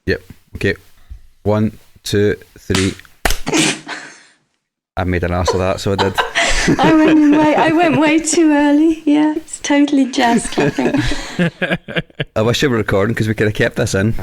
Yep. Okay. 1, 2, 3. I made an ass of that, so I did. I went way too early. Yeah, it's totally jazz clapping. I wish you were recording because we could have kept this in.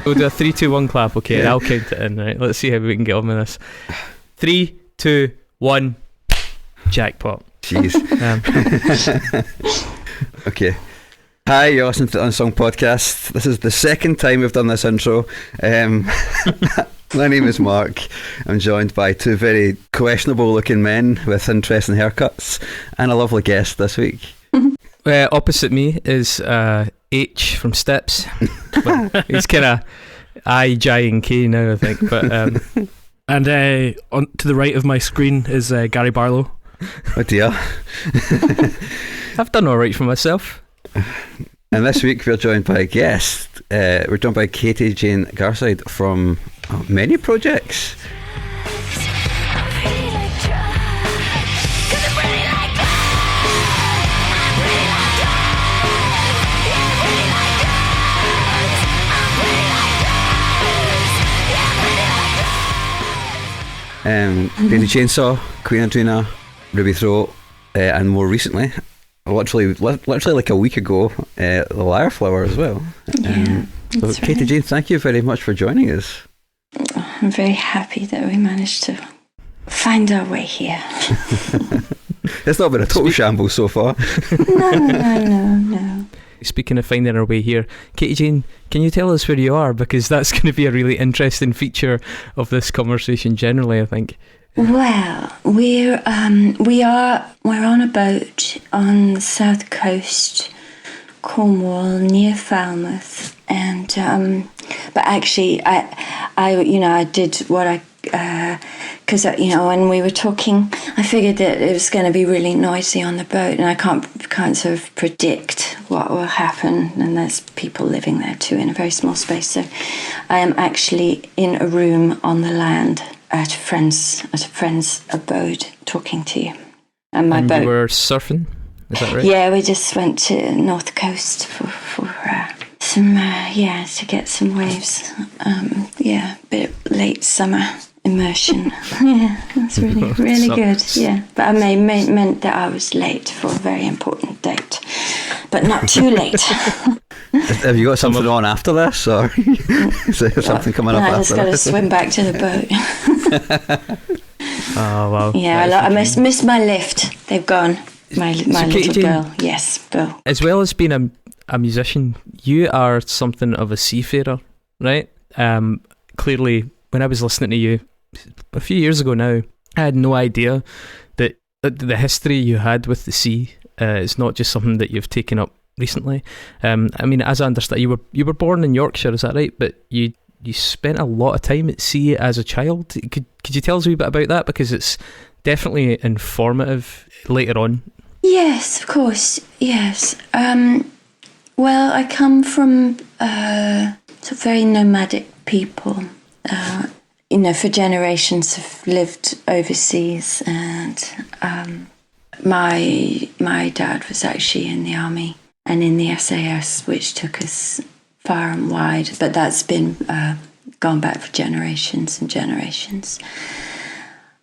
We'll do a 3, 2, 1 clap, okay? Yeah. I'll count it in, right? Let's see how we can get on with this. 3, 2, 1, jackpot. Jeez. Okay. Hi, you're listening to the Unsung Podcast. This is the second time we've done this intro. My name is Mark. I'm joined by two very questionable looking men with interesting haircuts and a lovely guest this week. Opposite me is H from Steps. He's kind of I, J and K now, I think. But and on to the right of my screen is Gary Barlow. Oh dear. I've done all right for myself. And this week we're joined by a guest. We're joined by KateJane Garside from many projects. Baby Chainsaw, Queenadreena, Ruby Throat, and more recently, literally like a week ago, the Lyre Flower as well. Yeah, so KateJane, thank you very much for joining us. I'm very happy that we managed to find our way here. It's not been a total shambles so far. No. Speaking of finding our way here, KateJane, can you tell us where you are? Because that's going to be a really interesting feature of this conversation generally, I think. Well, we're on a boat on the south coast, Cornwall, near Falmouth, and but actually, I did what I. Because when we were talking, I figured that it was going to be really noisy on the boat, and I can't sort of predict what will happen. And there's people living there too in a very small space. So I am actually in a room on the land at a friend's abode talking to you. And my boat. You were surfing, is that right? Yeah, we just went to North Coast for some to get some waves. Bit late summer immersion. Yeah, that's really good. Yeah, but I meant that I was late for a very important date, but not too late. Have you got something on after this, or is there something coming up after this? I just got to swim back to the boat. Oh wow! Yeah, I missed my lift. They've gone. My little girl. Yes, Bill. As well as being a musician, you are something of a seafarer, right? Clearly, when I was listening to you a few years ago now, I had no idea that the history you had with the sea is not just something that you've taken up recently. I mean, as I understand, you were born in Yorkshire, is that right? But you spent a lot of time at sea as a child. Could you tell us a wee bit about that? Because it's definitely informative later on. Yes, of course. Yes. Well, I come from sort of very nomadic people. For generations have lived overseas, and my dad was actually in the army and in the SAS, which took us far and wide. But that's been gone back for generations and generations.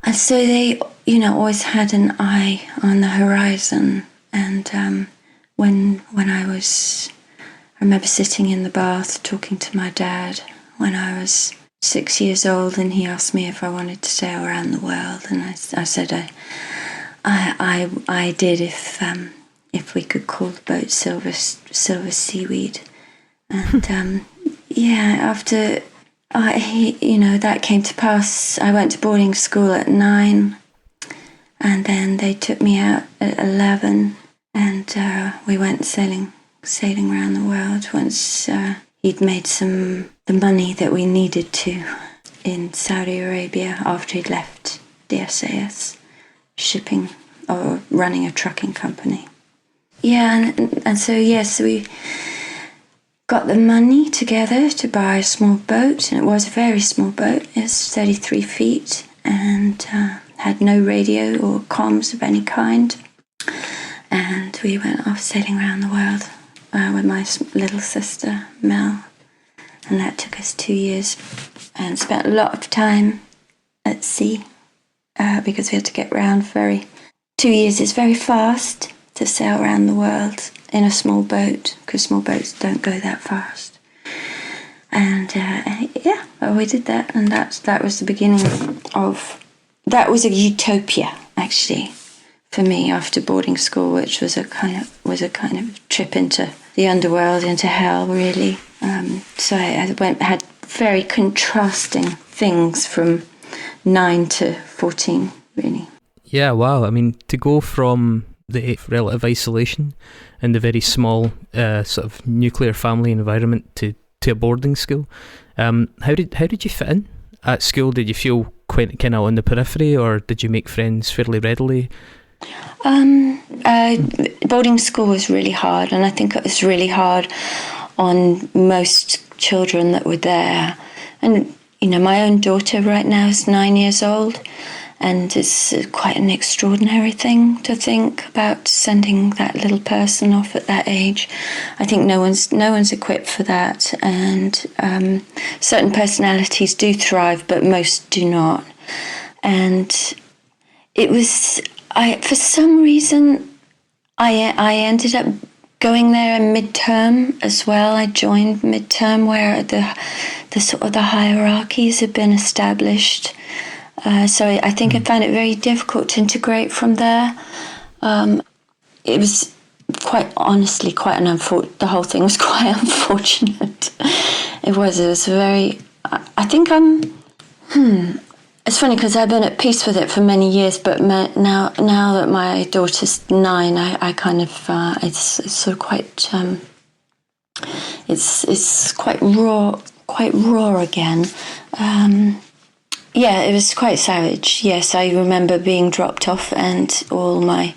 And so they, always had an eye on the horizon. And when I remember sitting in the bath talking to my dad when I was 6 years old, and he asked me if I wanted to sail around the world, and I said I did if we could call the boat Silver Seaweed. And after that came to pass, I went to boarding school at 9, and then they took me out at 11, and we went sailing around the world once he'd made the money that we needed to in Saudi Arabia after he'd left the SAS, shipping or running a trucking company. Yeah, and so we got the money together to buy a small boat, and it was a very small boat. It's 33 feet and had no radio or comms of any kind. And we went off sailing around the world with my little sister, Mel. And that took us 2 years, and spent a lot of time at sea because we had to get round 2 years is very fast to sail around the world in a small boat, because small boats don't go that fast. And we did that, and that was the beginning that was a utopia, actually, for me after boarding school, which was a kind of trip into the underworld, into hell, really. So I had very contrasting things from 9 to 14, really. Yeah, wow. I mean, to go from the relative isolation and the very small sort of nuclear family environment to a boarding school, how did you fit in at school? Did you feel quite kind of on the periphery, or did you make friends fairly readily? Boarding school was really hard, and I think it was really hard on most children that were there. And my own daughter right now is 9 years old, and it's quite an extraordinary thing to think about, sending that little person off at that age. I think no one's equipped for that, and certain personalities do thrive, but most do not. And it was, for some reason, I ended up going there in midterm as well. I joined midterm where the sort of the hierarchies had been established. So I think I found it very difficult to integrate from there. It was quite honestly the whole thing was quite unfortunate. It was very, I think it's funny because I've been at peace with it for many years, but now that my daughter's 9, I kind of, it's sort of quite, it's quite raw again. Yeah, it was quite savage. Yes, I remember being dropped off and all my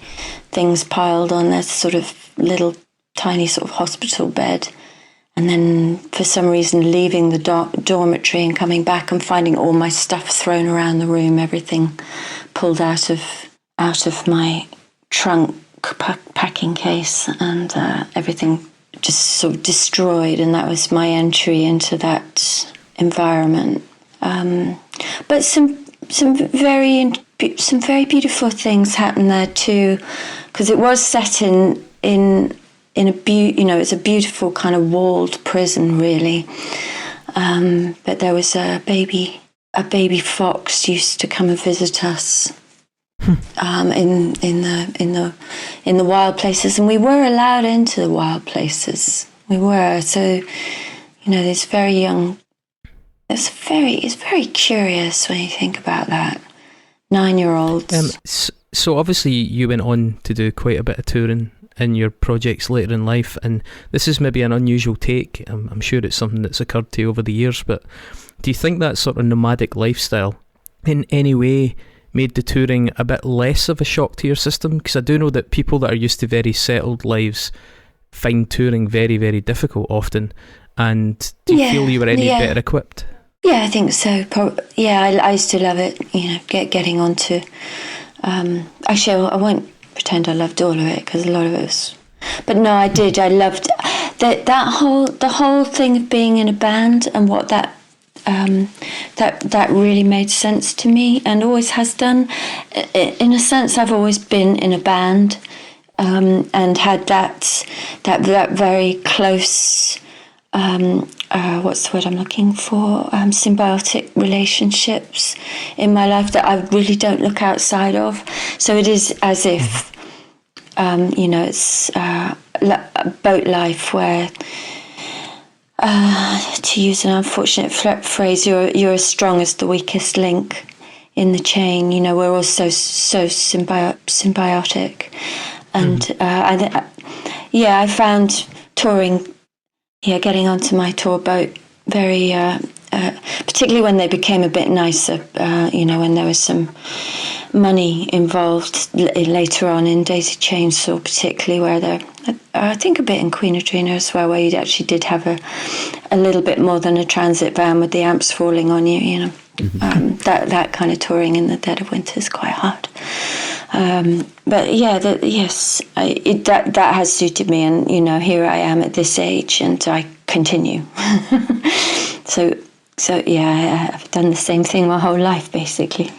things piled on that sort of little tiny sort of hospital bed, and then for some reason leaving the dormitory and coming back and finding all my stuff thrown around the room, everything pulled out of my trunk packing case, and everything just sort of destroyed. And that was my entry into that environment. But some very beautiful things happened there too, because it was set in it's a beautiful kind of walled prison, really. But there was a baby fox used to come and visit us in the wild places, and we were allowed into the wild places. We were, so this very young. It's very curious when you think about that. 9-year-olds. So obviously you went on to do quite a bit of touring in your projects later in life, and this is maybe an unusual take. I'm sure it's something that's occurred to you over the years, but do you think that sort of nomadic lifestyle in any way made the touring a bit less of a shock to your system? Because I do know that people that are used to very settled lives find touring very, very difficult often. And do you feel you were any better equipped? Yeah, I think so. I used to love it, getting onto... actually, I won't pretend I loved all of it, because a lot of it was... But no, I did. I loved the whole thing of being in a band, and what that really made sense to me, and always has done. In a sense, I've always been in a band, and had that very close... what's the word I'm looking for? Symbiotic relationships in my life that I really don't look outside of. So it is as if, it's a boat life where to use an unfortunate phrase, you're as strong as the weakest link in the chain. We're all so symbiotic. And I found touring, getting onto my tour boat very, particularly when they became a bit nicer, when there was some money involved later on in Daisy Chainsaw, particularly where I think a bit in Queenadreena as well, where you actually did have a little bit more than a transit van with the amps falling on you, that kind of touring in the dead of winter is quite hard. But yeah, that has suited me, and here I am at this age, and I continue. So I've done the same thing my whole life, basically,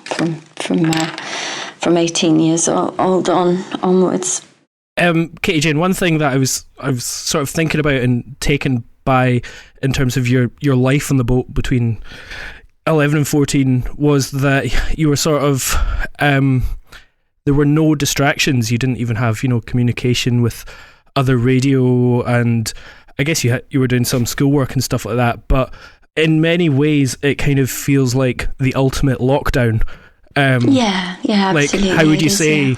from 18 years old onwards. KateJane, one thing that I was sort of thinking about and taken by in terms of your life on the boat between 11 and 14 was that you were sort of there were no distractions. You didn't even have communication with other radio, and I guess you were doing some schoolwork and stuff like that, but in many ways it kind of feels like the ultimate lockdown. Absolutely. Like, how would you say?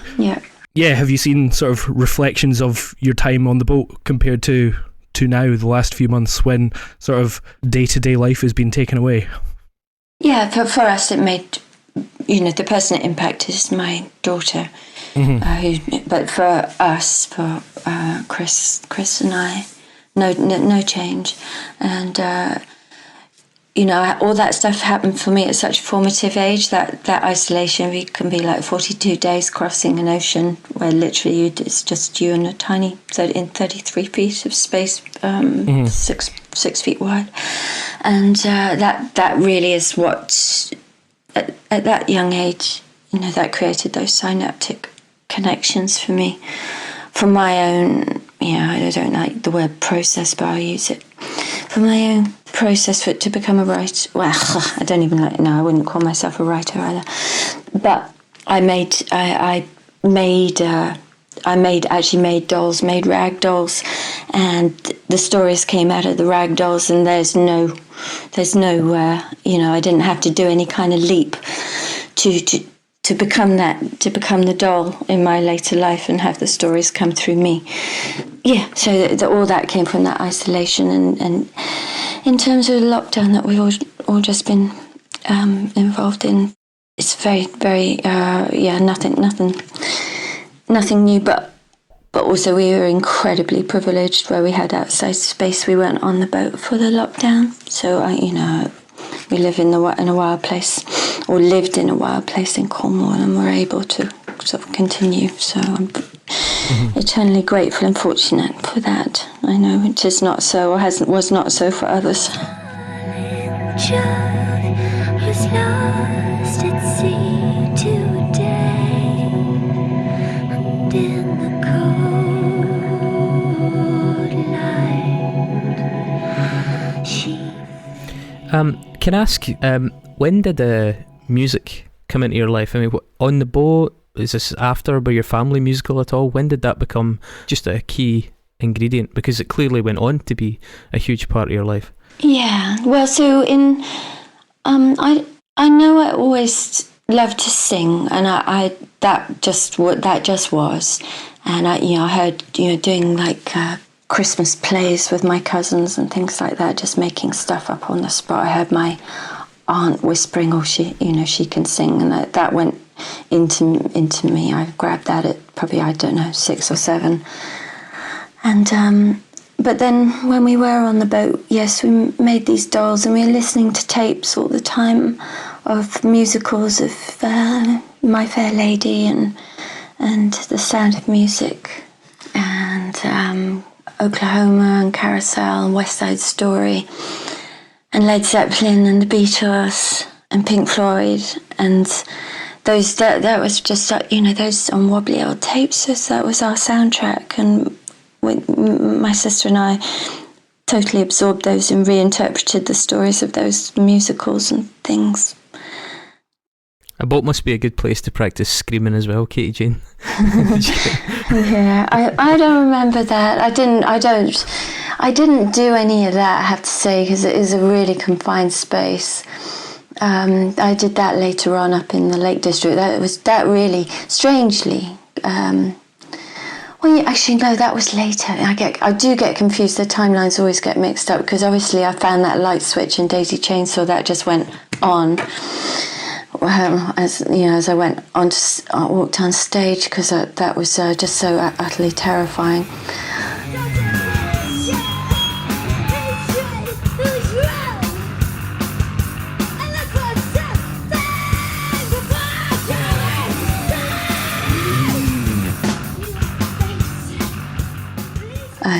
Yeah, have you seen sort of reflections of your time on the boat compared to now, the last few months, when sort of day-to-day life has been taken away? Yeah, for us it made, the person it impacted is my daughter. But for us, for Chris and I, no change. And all that stuff happened for me at such a formative age. That isolation can be like 42 days crossing an ocean where literally it's just you and a tiny, in 33 feet of space, 6 feet wide. And that really is what, at that young age, that created those synaptic connections for me. For my own, I don't like the word process, but I'll use it. For my own process for it to become a writer, well, I don't even like, no, I wouldn't call myself a writer either. But I made dolls, made rag dolls, and the stories came out of the rag dolls, and there's no I didn't have to do any kind of leap to become the doll in my later life and have the stories come through me. Yeah, so all that came from that isolation, and in terms of the lockdown that we've all just been involved in, it's very, very, nothing new, but also we were incredibly privileged where we had outside space. We weren't on the boat for the lockdown, so we live in a wild place, or lived in a wild place in Cornwall, and were able to sort of continue. So I'm eternally grateful and fortunate for that. I know it is not so, or was not so for others. Who's lost at sea today, and in the cold light. Can I ask, when did the music come into your life? I mean, on the boat, is this after, were your family musical at all? When did that become just a key ingredient? Because it clearly went on to be a huge part of your life. Yeah, well, so I know I always loved to sing, and that just was, and I heard doing like Christmas plays with my cousins and things like that, just making stuff up on the spot. I heard my aunt whispering, "Oh, she can sing," and that went into me. I grabbed that at probably, I don't know, 6 or 7, and but then when we were on the boat, yes, we made these dolls, and we were listening to tapes all the time of musicals of My Fair Lady and The Sound of Music, and Oklahoma and Carousel and West Side Story and Led Zeppelin and the Beatles and Pink Floyd, and those that was just those on wobbly old tapes. So that was our soundtrack, and my sister and I totally absorbed those and reinterpreted the stories of those musicals and things. A boat must be a good place to practice screaming as well, KatieJane. Yeah, I don't remember that. I didn't do any of that, I have to say, because it is a really confined space. I did that later on up in the Lake District. That really, strangely. Well, yeah, actually, no, that was later. I do get confused. The timelines always get mixed up because obviously I found that light switch in Daisy Chainsaw that just went on. As you know, as I went on, walked on stage because that was just so utterly terrifying.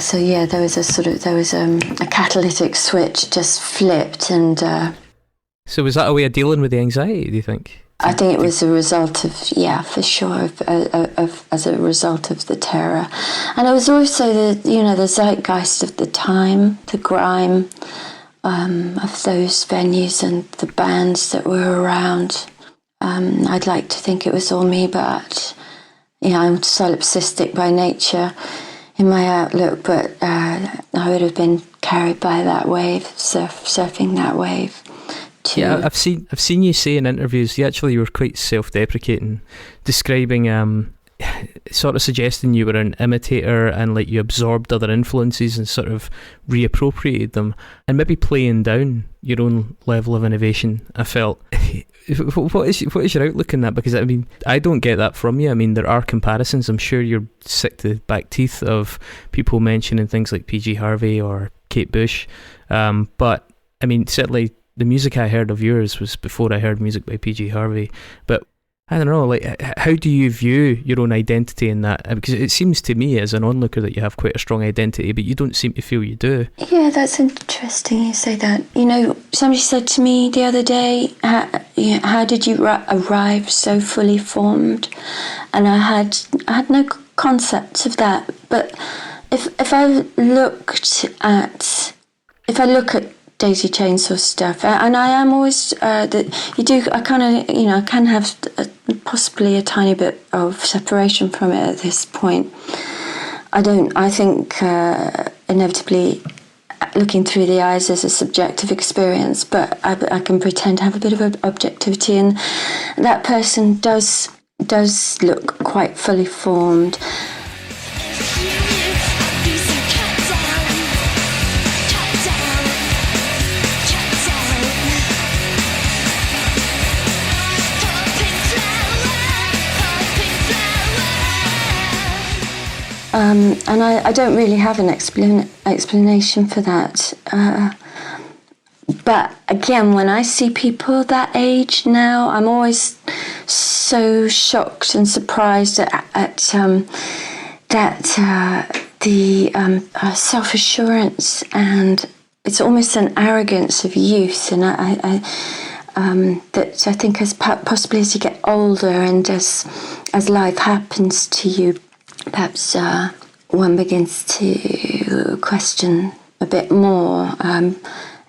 So yeah, there was a catalytic switch just flipped, and so was that a way of dealing with the anxiety, do you think? I think it was a result of, yeah, for sure, as a result of the terror, and it was also the zeitgeist of the time, the grime of those venues and the bands that were around. I'd like to think it was all me, but I'm solipsistic by nature in my outlook, but I would have been carried by that wave, surfing that wave. Yeah, I've seen you say in interviews, you were quite self-deprecating, describing, sort of suggesting you were an imitator and like you absorbed other influences and sort of reappropriated them, and maybe playing down your own level of innovation. I felt. What is your outlook on that? Because I mean, I don't get that from you. I mean, there are comparisons. I'm sure you're sick to the back teeth of people mentioning things like PG Harvey or Kate Bush. But I mean, certainly the music I heard of yours was before I heard music by PG Harvey. But I don't know, like, how do you view your own identity in that? Because it seems to me as an onlooker that you have quite a strong identity, but you don't seem to feel you do. Yeah, that's interesting you say that. Somebody said to me the other day, how did you arrive so fully formed? And I had no concept of that. But if I look at Daisy Chainsaw stuff, and I am always I can have possibly a tiny bit of separation from it at this point. I think inevitably looking through the eyes is a subjective experience, but I can pretend to have a bit of objectivity, and that person does look quite fully formed. And I don't really have an explanation for that. But again, when I see people that age now, I'm always so shocked and surprised at the self-assurance, and it's almost an arrogance of youth, and that I think possibly as you get older and as life happens to you, perhaps one begins to question a bit more,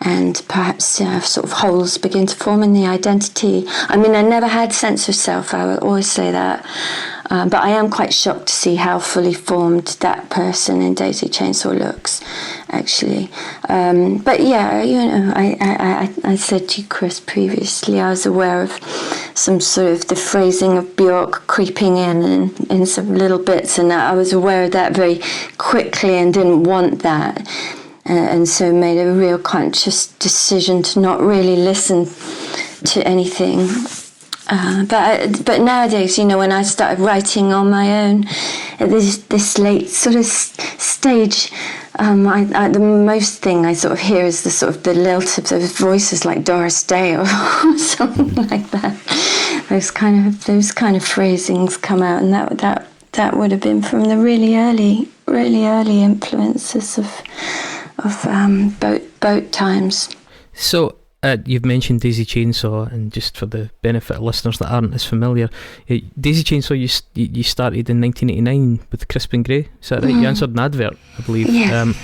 and perhaps sort of holes begin to form in the identity. I mean, I never had sense of self, I will always say that, but I am quite shocked to see how fully formed that person in Daisy Chainsaw looks, actually. But yeah, I said to you, Chris, previously, I was aware of some sort of the phrasing of Bjork creeping in some little bits, and I was aware of that very quickly and didn't want that. And so made a real conscious decision to not really listen to anything. But nowadays, when I started writing on my own at this late sort of stage, the most thing I sort of hear is the lilt of those voices like Doris Day or something like that. Those kind of phrasings come out, and that would have been from the really early influences of boat times. So you've mentioned Daisy Chainsaw, and just for the benefit of listeners that aren't as familiar, Daisy Chainsaw you started in 1989 with Crispin Gray, is that right? You answered an advert, I believe. Yes.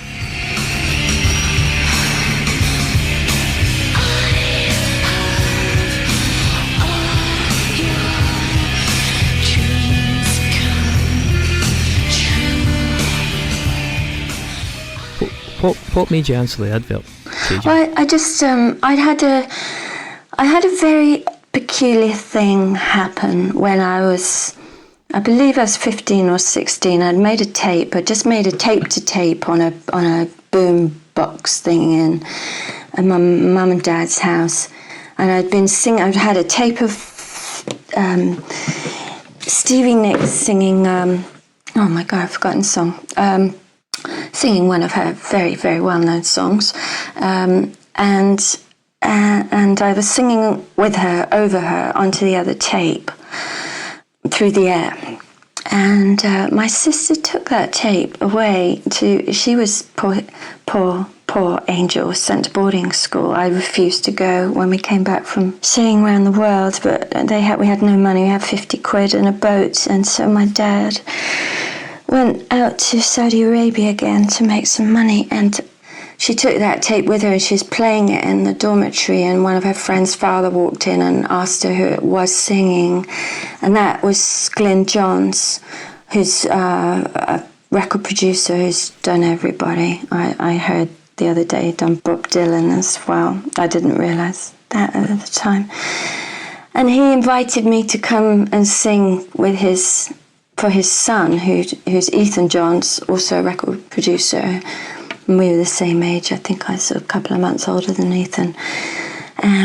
What made you answer the advert, KateJane? Well, I just I had a very peculiar thing happen when I believe I was 15 or 16. I'd made a tape. I just made a tape to tape on a boom box thing in my mum and dad's house, and I'd been singing. I'd had a tape of Stevie Nicks singing. Oh my God, I've forgotten the song. Singing one of her very, very well-known songs, and I was singing with her, over her, onto the other tape, through the air. And my sister took that tape away she was poor angel, sent to boarding school. I refused to go when we came back from seeing around the world, but we had no money. We had 50 quid and a boat, and so my dad went out to Saudi Arabia again to make some money, and she took that tape with her, and she was playing it in the dormitory, and one of her friend's father walked in and asked her who it was singing, and that was Glyn Johns, who's a record producer who's done everybody. I heard the other day he'd done Bob Dylan as well. I didn't realise that at the time. And he invited me to come and sing with for his son, who's Ethan Johns, also a record producer. And we were the same age. I think I was a couple of months older than Ethan.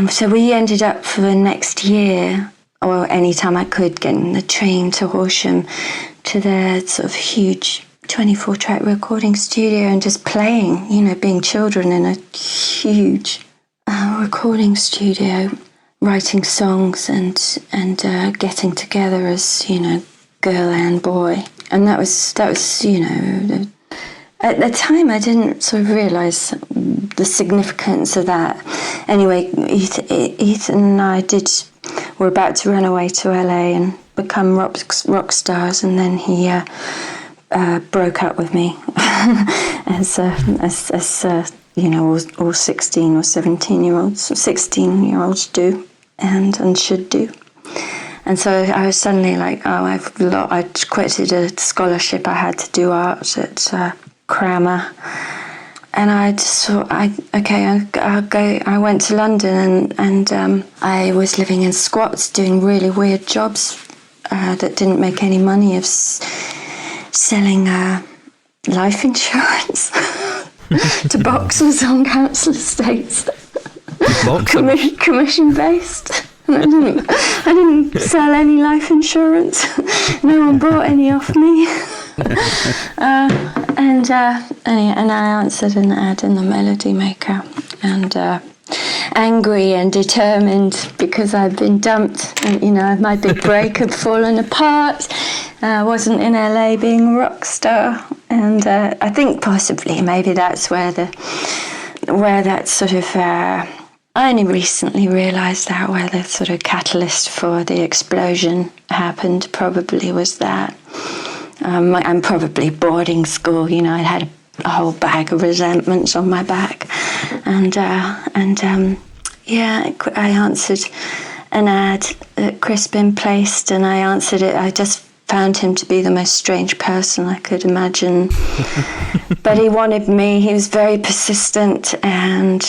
So we ended up for the next year, or any time I could, getting the train to Horsham, to their sort of huge 24-track recording studio, and just playing, being children in a huge recording studio, writing songs and getting together as, girl and boy. And that was at the time I didn't sort of realise the significance of that. Anyway, Ethan and I were about to run away to LA and become rock stars, and then he broke up with me, as all 16 or 16-year-olds do and should do. And so I was suddenly like, I'd quitted a scholarship I had to do art at Crammer, and I just thought, I'll go. I went to London, and I was living in squats, doing really weird jobs that didn't make any money, of selling life insurance to boxers on council estates, commission based. I didn't sell any life insurance. No one bought any off me. And I answered an ad in the Melody Maker, and angry and determined because I'd been dumped, and my big break had fallen apart. I wasn't in LA being a rock star, and I think possibly maybe that's where that sort of. I only recently realised that where the sort of catalyst for the explosion happened probably was that. And probably boarding school, I'd had a whole bag of resentments on my back. I answered an ad that Crispin placed, and I answered it. I just found him to be the most strange person I could imagine. But he wanted me. He was very persistent, and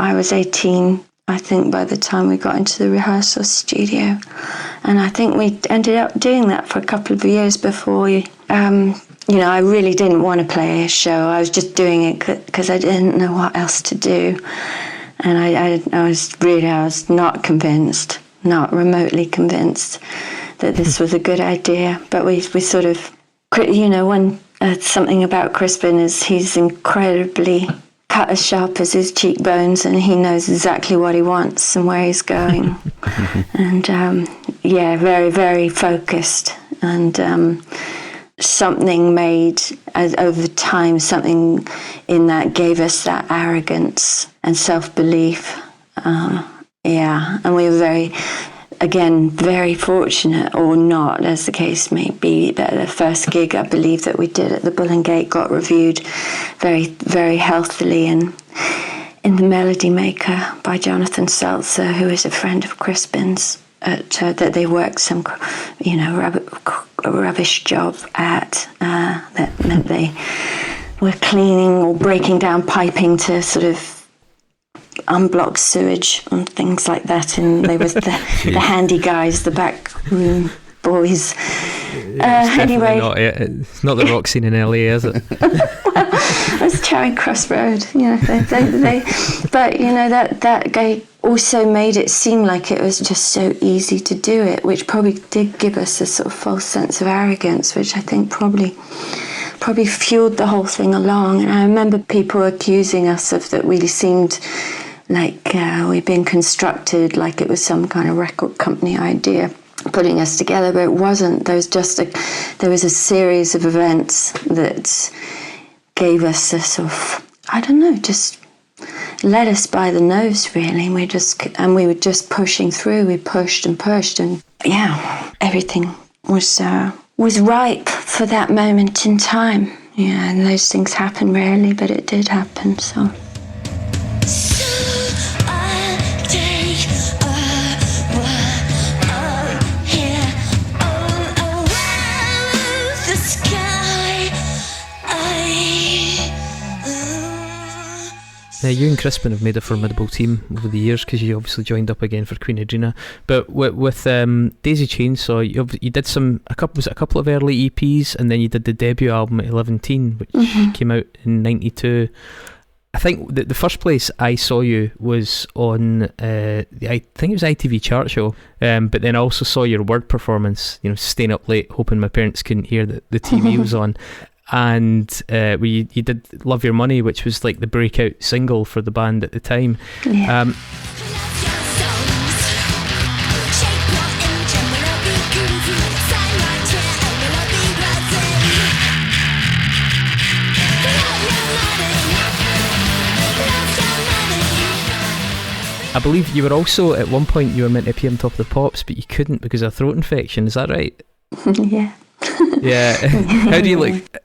I was 18, I think, by the time we got into the rehearsal studio. And I think we ended up doing that for a couple of years before I really didn't want to play a show. I was just doing it because I didn't know what else to do. And I was not convinced, not remotely convinced that this was a good idea. But we sort of, something about Crispin is he's incredibly cut as sharp as his cheekbones, and he knows exactly what he wants and where he's going. And very, very focused. And something made, over time, something in that gave us that arrogance and self-belief. And we were very fortunate, or not, as the case may be, that the first gig, I believe, that we did at the Bull and Gate got reviewed very, very healthily in the Melody Maker by Jonathan Seltzer, who is a friend of Crispin's, that they worked some, rubbish job at. That meant were cleaning or breaking down piping to sort of unblock sewage and things like that, and they was the handy guys, the back room boys. Anyway, it's not the rock scene in LA, is it? It's Charing Cross Road, but that guy also made it seem like it was just so easy to do it, which probably did give us a sort of false sense of arrogance, which I think probably fueled the whole thing along. And I remember people accusing us of that we seemed like we'd been constructed, like it was some kind of record company idea putting us together, but it wasn't. There was a series of events that gave us a sort of, I don't know, just led us by the nose, really. We were just pushing through. We pushed, and yeah, everything was ripe for that moment in time. Yeah, and those things happen rarely, but it did happen. So. Now, you and Crispin have made a formidable team over the years, because you obviously joined up again for Queenadreena. But with Daisy Chainsaw, you did a couple of early EPs, and then you did the debut album at 11, which came out in 92. I think the first place I saw you was on, I think it was ITV chart show, but then I also saw your Word performance, staying up late, hoping my parents couldn't hear that the TV was on. And where you did Love Your Money, which was like the breakout single for the band at the time. Yeah. I believe you were also, at one point, you were meant to appear on Top of the Pops, but you couldn't because of a throat infection. Is that right? Yeah. Yeah.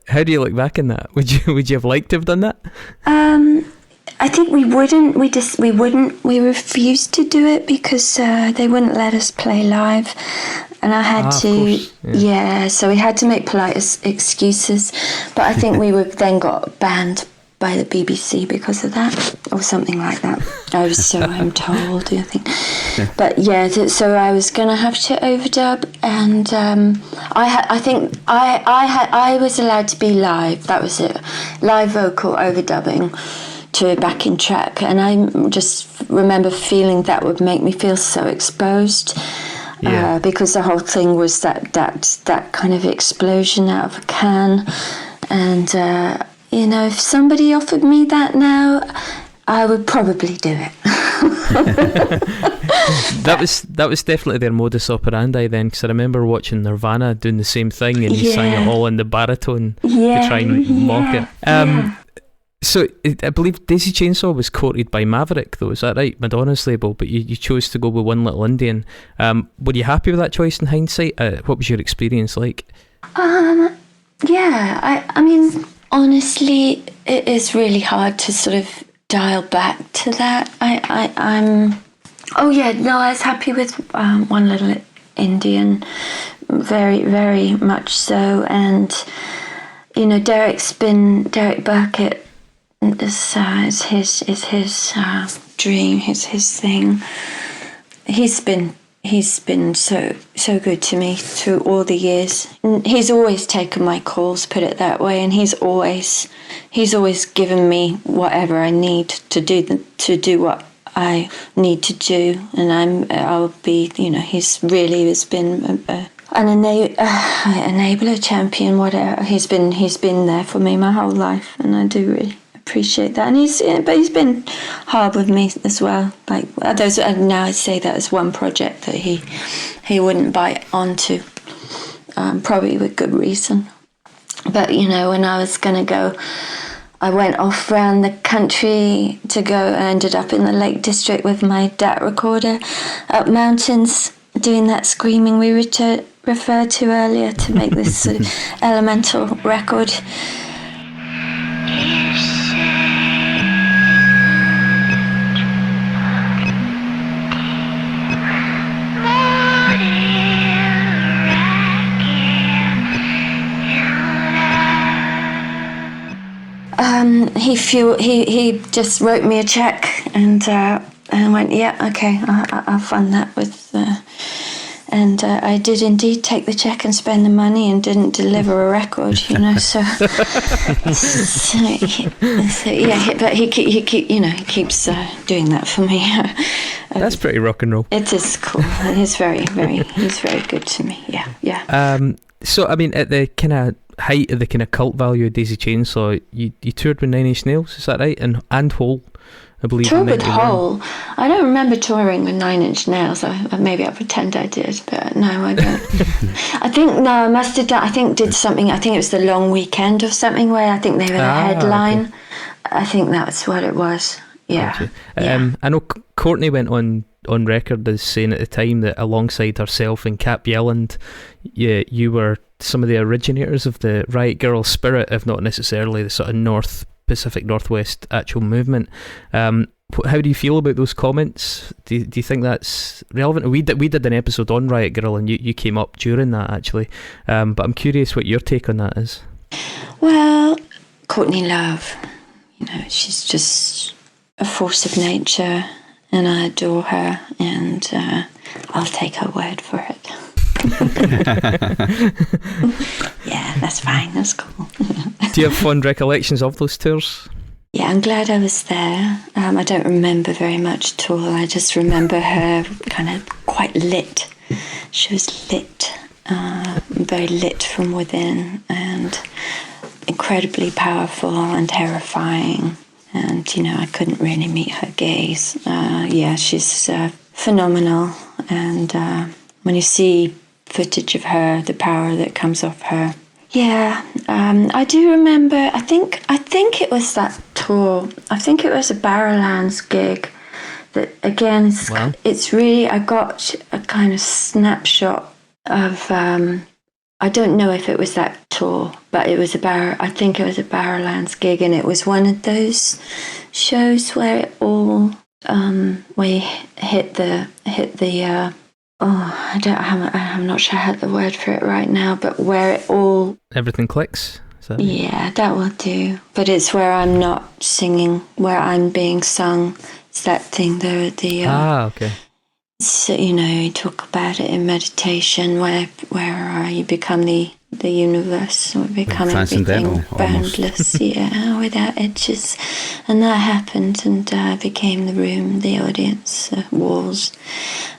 How do you look back in that? Would you have liked to have done that? I think we wouldn't. We refused to do it because they wouldn't let us play live, and I had to. Yeah, so we had to make polite excuses. But I think we then got banned by the BBC because of that, or something like that. I'm told. I think. Yeah. But yeah, so I was gonna have to overdub, and I was allowed to be live. That was it, live vocal overdubbing to a backing track, and I just remember feeling that would make me feel so exposed, because the whole thing was that kind of explosion out of a can, and if somebody offered me that now, I would probably do it. That was definitely their modus operandi then, because I remember watching Nirvana doing the same thing, and you sang it all in the baritone to try and mock it. So I believe Daisy Chainsaw was courted by Maverick, though, is that right? Madonna's label, but you chose to go with One Little Indian. Were you happy with that choice in hindsight? What was your experience like? Yeah, I mean, honestly, it is really hard to sort of dial back to that. I was happy with One Little Indian, very, very much so. And Derek Burkett is his dream, his thing. He's been so good to me through all the years. He's always taken my calls, put it that way, and he's always given me whatever I need to do what I need to do, and I'll be, he's really has been an enabler, champion, whatever. He's been there for me my whole life, and I do really appreciate that. And he's been hard with me as well. Like now I say that as one project that he wouldn't bite onto, probably with good reason. But when I was gonna go, I went off around the country to go. I ended up in the Lake District with my DAT recorder, up mountains, doing that screaming we referred to earlier to make this sort of elemental record. he just wrote me a check and went, yeah, okay, I'll fund that with. And I did indeed take the check and spend the money and didn't deliver a record, so yeah. But he keeps doing that for me. That's pretty rock and roll. It is cool. He's very good to me. Yeah. So I mean, at the kind of height of the kind of cult value of Daisy Chainsaw, you toured with Nine Inch Nails, is that right? And Hole, I believe. Toured with Hole. I don't remember touring with Nine Inch Nails. Maybe I pretend I did, but no, I don't. I must have done. I think did something. I think it was the long weekend or something where I think they were the headline. Okay. I think that's what it was. Yeah. Okay. I know Courtney went on record as saying at the time that alongside herself and Cap Yelland, you were some of the originators of the Riot Grrrl spirit, if not necessarily the sort of Pacific Northwest actual movement. How do you feel about those comments? Do you think that's relevant? We did an episode on Riot Grrrl and you came up during that actually, but I'm curious what your take on that is. Well, Courtney Love, she's just a force of nature and I adore her and I'll take her word for it. Yeah, that's fine, that's cool. Do you have fond recollections of those tours? Yeah, I'm glad I was there. I don't remember very much at all. I just remember her kind of quite lit. She was lit, very lit from within and incredibly powerful and terrifying. And, I couldn't really meet her gaze. She's phenomenal. And when you see footage of her, the power that comes off her. Yeah, I do remember, I think it was that tour. I think it was a Barrowlands gig that, again, it's really, I got a kind of snapshot of, I don't know if it was that tour, but it was I think it was a Barrowlands gig, and it was one of those shows where it all, where you hit the I'm not sure I had the word for it right now, but where it all... Everything clicks? Is that yeah, that will do. But it's where I'm not singing, where I'm being sung. It's that thing, okay. So, you talk about it in meditation, where you become the universe, or become everything boundless, without edges. And that happened, and became the room, the audience, walls.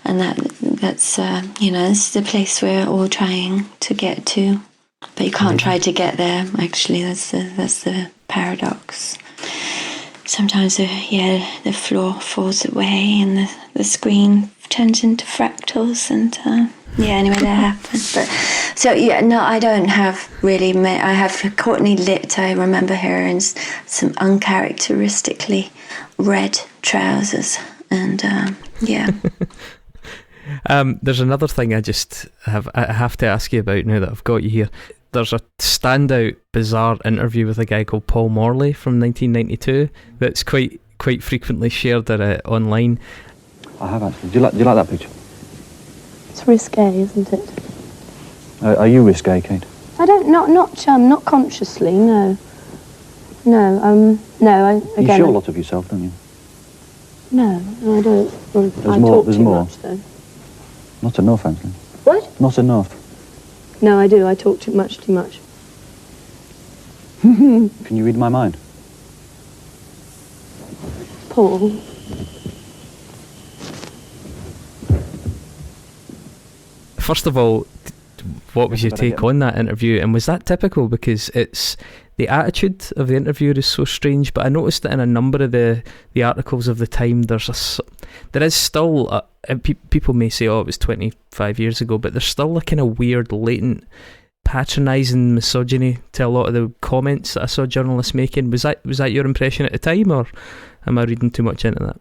And that's it's the place we're all trying to get to. But you can't try to get there, actually. That's the paradox. Sometimes the floor falls away and the screen turns into fractals, and anyway, that happens. But so I don't have really. I have Courtney lit. I remember her in some uncharacteristically red trousers, and There's another thing I have to ask you about now that I've got you here. There's a standout, bizarre interview with a guy called Paul Morley from 1992 that's quite frequently shared online. I have actually. Do you like that picture? It's risque, isn't it? Are you risque, Kate? I don't. Not consciously. No. No. You show a lot of yourself, don't you? No, I don't. Well, there's more. Much, though. Not enough, Anthony. What? Not enough. No, I do. I talk too much. Can you read my mind? Paul. First of all, what was your take on that interview, and was that typical? Because it's the attitude of the interviewer is so strange, but I noticed that in a number of the articles of the time, there is still people may say, it was 25 years ago, but there's still a kind of weird, latent, patronising misogyny to a lot of the comments that I saw journalists making. Was that your impression at the time, or am I reading too much into that?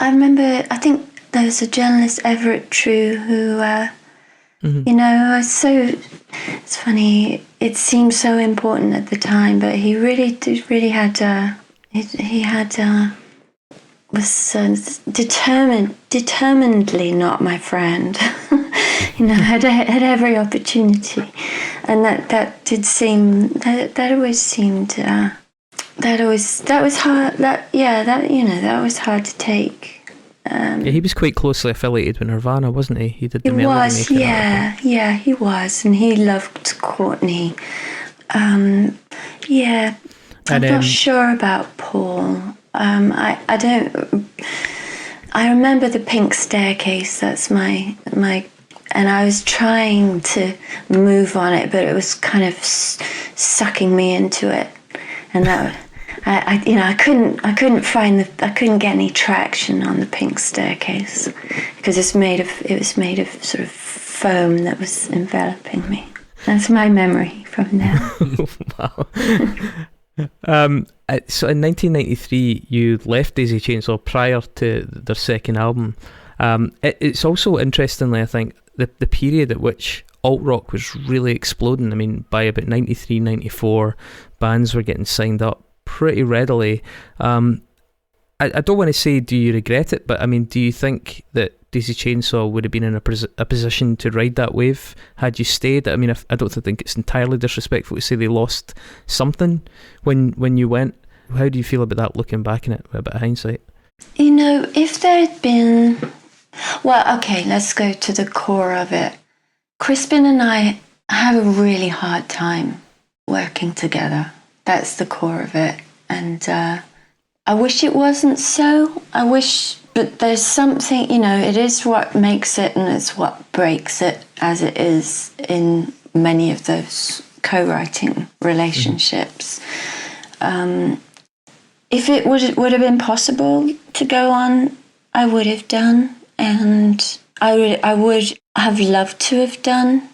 I remember, I think there was a journalist, Everett True, who, it's funny, it seemed so important at the time, but he was determinedly not my friend. Had every opportunity. And that did seem that always seemed that was hard. That was hard to take. He was quite closely affiliated with Nirvana, wasn't he? He did the He melody was, making yeah, he was, and he loved Courtney. I'm not sure about Paul. I don't. I remember the Pink Staircase. That's my. And I was trying to move on it, but it was kind of sucking me into it, and that. I couldn't get any traction on the Pink Staircase because it was made of sort of foam that was enveloping me. That's my memory from now. Wow. So in 1993, you left Daisy Chainsaw prior to their second album. It's also interestingly, I think, the period at which alt rock was really exploding. I mean, by about 93, 94, bands were getting signed up pretty readily. I don't want to say do you regret it, but I mean, do you think that Daisy Chainsaw would have been in a position to ride that wave had you stayed? I mean, I don't think it's entirely disrespectful to say they lost something when you went. How do you feel about that, looking back in it, a bit of hindsight? You know, if there had been... Well, okay, let's go to the core of it. Crispin and I have a really hard time working together. That's the core of it. And I wish it wasn't so. But there's something, it is what makes it and it's what breaks it, as it is in many of those co-writing relationships. If it would have been possible to go on, I would have done. And I would have loved to have done.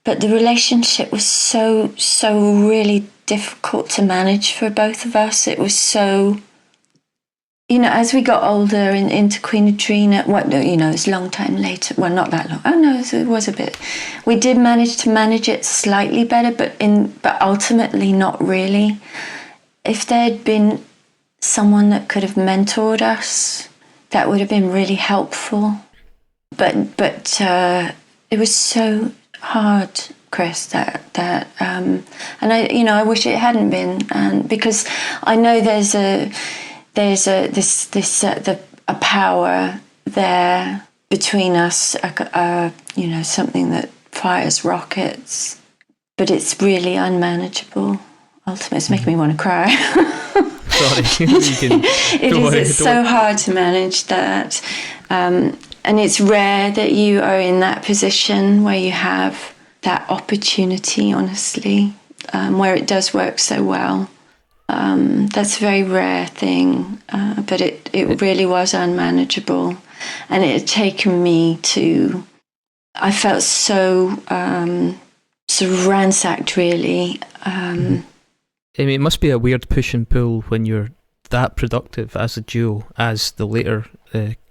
But the relationship was so really difficult to manage for both of us. It was so... as we got older into Queenadreena, it was a long time later. Well, not that long. Oh no, it was a bit. We did manage to manage it slightly better, but ultimately not really. If there had been someone that could have mentored us, that would have been really helpful. But it was so hard, Chris. That and I wish it hadn't been, and because I know there's a power there between us, something that fires rockets, but it's really unmanageable. Ultimately, it's making me want to cry. Sorry, it's so hard to manage that, and it's rare that you are in that position where you have that opportunity, honestly, where it does work so well. That's a very rare thing, but it really was unmanageable, and it had taken me to... I felt so sort of ransacked, really. I mean, it must be a weird push and pull when you're that productive as a duo, as the later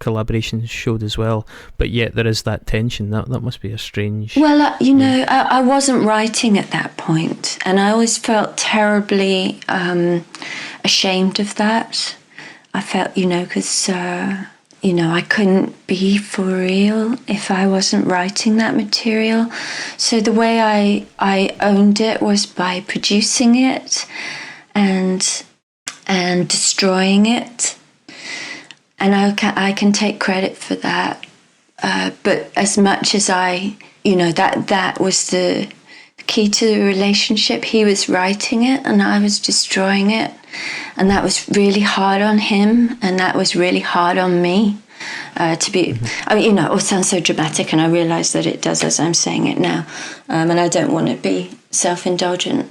collaborations showed as well, but yet there is that tension. That must be a strange... Well, I wasn't writing at that point, and I always felt terribly ashamed of that. I felt, because, I couldn't be for real if I wasn't writing that material. So the way I owned it was by producing it and destroying it. And I can take credit for that. But as much as that was the key to the relationship. He was writing it and I was destroying it. And that was really hard on him, and that was really hard on me. To be, I mean, it all sounds so dramatic, and I realise that it does as I'm saying it now, and I don't want to be self-indulgent.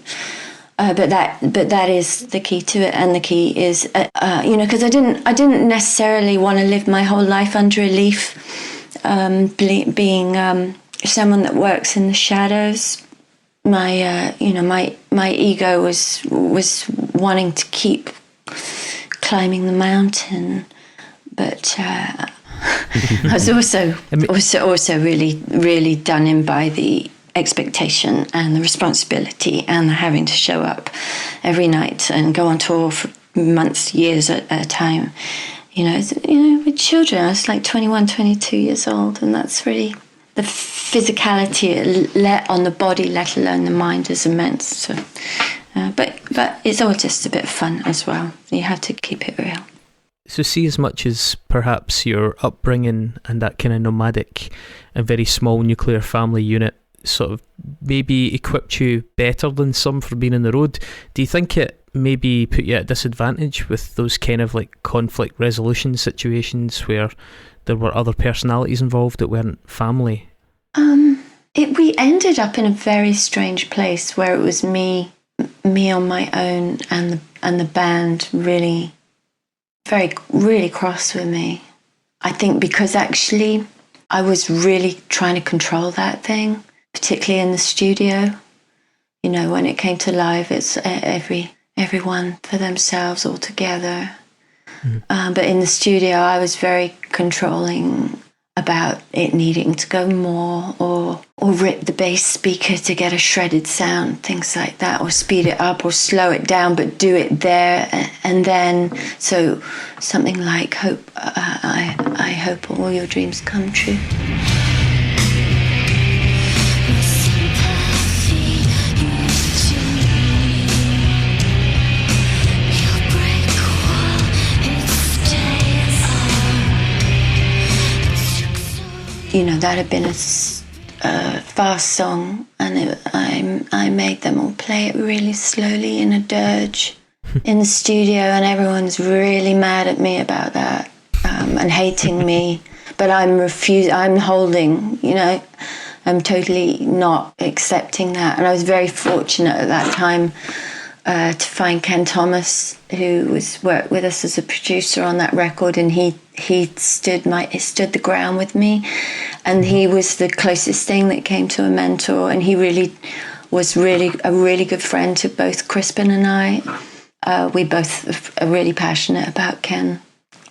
But that is the key to it, and the key is, because I didn't necessarily want to live my whole life under a leaf, being someone that works in the shadows. My ego was wanting to keep climbing the mountain, but I was also really done in by the expectation and the responsibility and the having to show up every night and go on tour for months, years at a time. With children, I was like 21, 22 years old, and that's the physicality on the body, let alone the mind, is immense. So, but it's all just a bit of fun as well. You have to keep it real. So see, as much as perhaps your upbringing and that kind of nomadic and very small nuclear family unit sort of maybe equipped you better than some for being on the road, do you think it maybe put you at a disadvantage with those kind of like conflict resolution situations where there were other personalities involved that weren't family? We ended up in a very strange place where it was me on my own, and the band really cross with me. I think because actually I was really trying to control that thing, particularly in the studio. You know, when it came to live, it's everyone for themselves all together. But in the studio, I was very controlling about it needing to go more, or rip the bass speaker to get a shredded sound, things like that, or speed it up or slow it down, but do it there and then. So something like I hope all your dreams come true. You know, that had been a fast song, and I made them all play it really slowly in a dirge in the studio, and everyone's really mad at me about that and hating me. But I'm holding, you know, I'm totally not accepting that. And I was very fortunate at that time to find Ken Thomas, who worked with us as a producer on that record, and he stood the ground with me, and he was the closest thing that came to a mentor, and he really was a really good friend to both Crispin and I. We both are really passionate about Ken,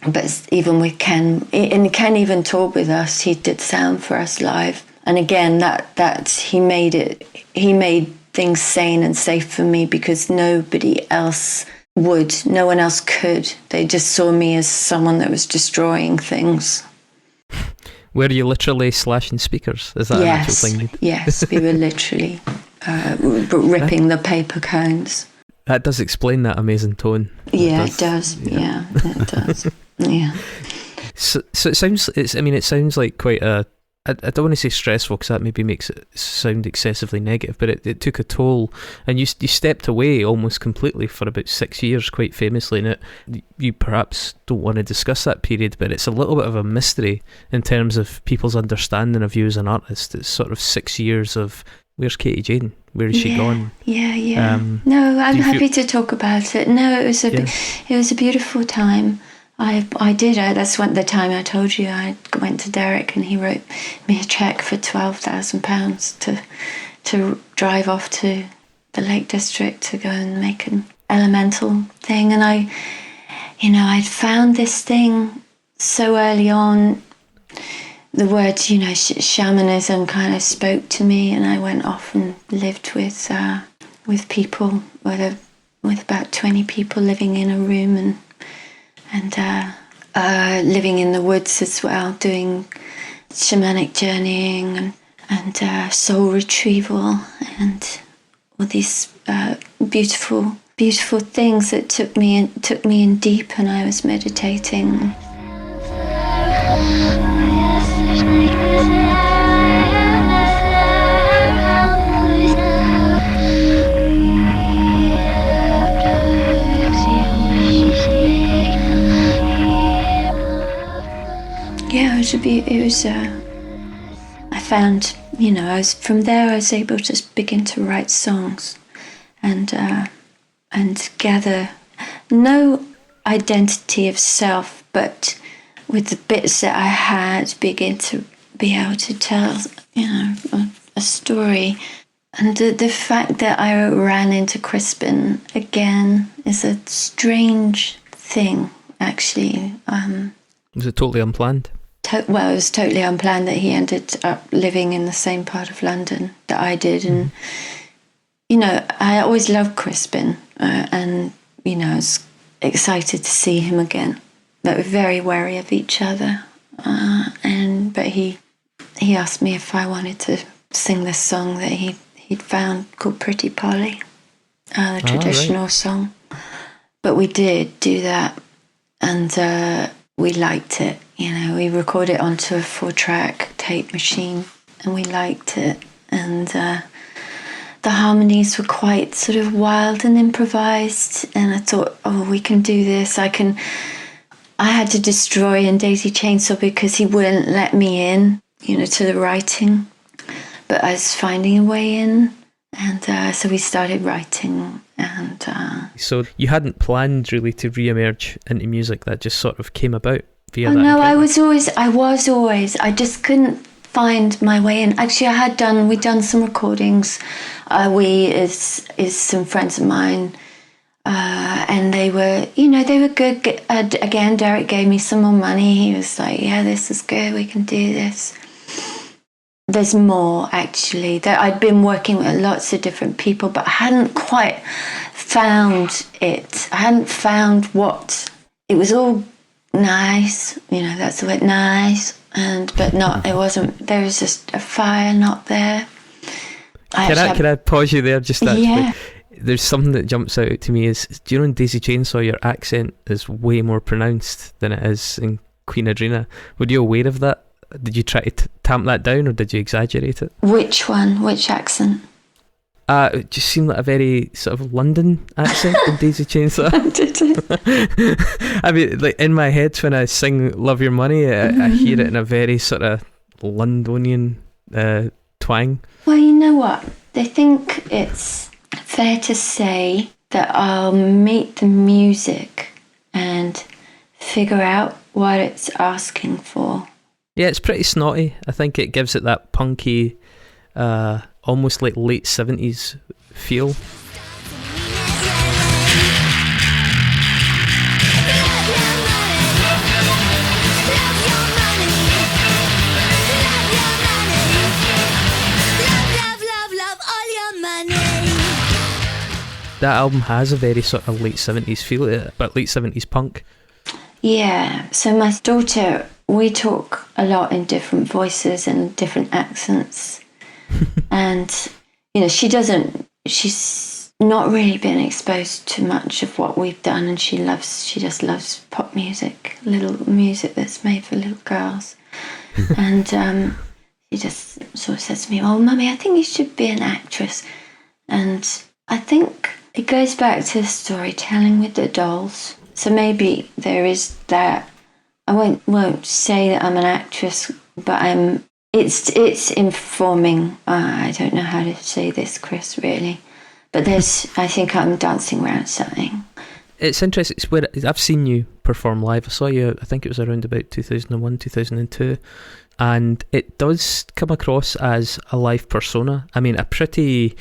but even with Ken, and Ken even toured with us. He did sound for us live, and again, that he made things sane and safe for me, because nobody else would. No one else could. They just saw me as someone that was destroying things. Were you literally slashing speakers? Is that an actual thing? Yes, we were literally ripping the paper cones. That does explain that amazing tone. It does. Yeah, it does. Yeah. So it sounds like quite a, I don't want to say stressful, because that maybe makes it sound excessively negative, but it took a toll, and you stepped away almost completely for about 6 years, quite famously. And you perhaps don't want to discuss that period, but it's a little bit of a mystery in terms of people's understanding of you as an artist. It's sort of 6 years of, where's KateJane? Where is she gone? Yeah. No, I'm happy to talk about it. No, it was a beautiful time. I did. That's the time I told you I went to Derek, and he wrote me a cheque for £12,000 to drive off to the Lake District to go and make an elemental thing. And I'd found this thing so early on. The word, shamanism kind of spoke to me, and I went off and lived with people, with about 20 people living in a room, and living in the woods as well, doing shamanic journeying and soul retrieval, and all these beautiful things that took me in deep, and I was meditating. Yeah, I found, from there I was able to begin to write songs and gather no identity of self, but with the bits that I had, begin to be able to tell, a story. And the fact that I ran into Crispin again is a strange thing, actually. Was it totally unplanned? Well, it was totally unplanned that he ended up living in the same part of London that I did. And, I always loved Crispin, and, I was excited to see him again. But we're very wary of each other. But he he asked me if I wanted to sing this song that he'd found called Pretty Polly, the traditional song. But we did do that, and we liked it. You know, we recorded it onto a 4-track tape machine, and we liked it. And the harmonies were quite sort of wild and improvised. And I thought, oh, we can do this. I had to destroy in Daisy Chainsaw because he wouldn't let me in, you know, to the writing. But I was finding a way in. And so we started writing, and So you hadn't planned really to re-emerge into music, that just sort of came about via that? No, encounter? I was always, I just couldn't find my way in. Actually, we'd done some recordings, is some friends of mine, and they were good. Again, Derek gave me some more money. He was like, yeah, this is good, we can do this. There's more, actually. That I'd been working with lots of different people, but I hadn't quite found it. I hadn't found what... It was all nice, you know, that's the word, nice, but not, it wasn't... There was just a fire not there. Can I pause you there just actually? Yeah. There's something that jumps out to me is, do you know in Daisy Chainsaw your accent is way more pronounced than it is in Queenadreena? Were you aware of that? Did you try to tamp that down, or did you exaggerate it? Which one? Which accent? It just seemed like a very sort of London accent in Daisy Chainsaw. Did it? I mean, like in my head when I sing Love Your Money, I hear it in a very sort of Londonian twang. Well, you know what? I think it's fair to say that I'll meet the music and figure out what it's asking for. Yeah, it's pretty snotty. I think it gives it that punky, almost like late 70s feel. That album has a very sort of late 70s feel to it, but late 70s punk. Yeah, so my daughter, we talk a lot in different voices and different accents. And, you know, she's not really been exposed to much of what we've done, and she just loves pop music, little music that's made for little girls. And she just sort of says to me, oh, Mummy, I think you should be an actress. And I think it goes back to the storytelling with the dolls. So maybe there is that. I won't say that I'm an actress, but it's informing. I don't know how to say this, Chris, really. But I think I'm dancing around something. It's interesting. It's where I've seen you perform live. I saw you, I think it was around about 2001, 2002. And it does come across as a live persona. I mean, a pretty...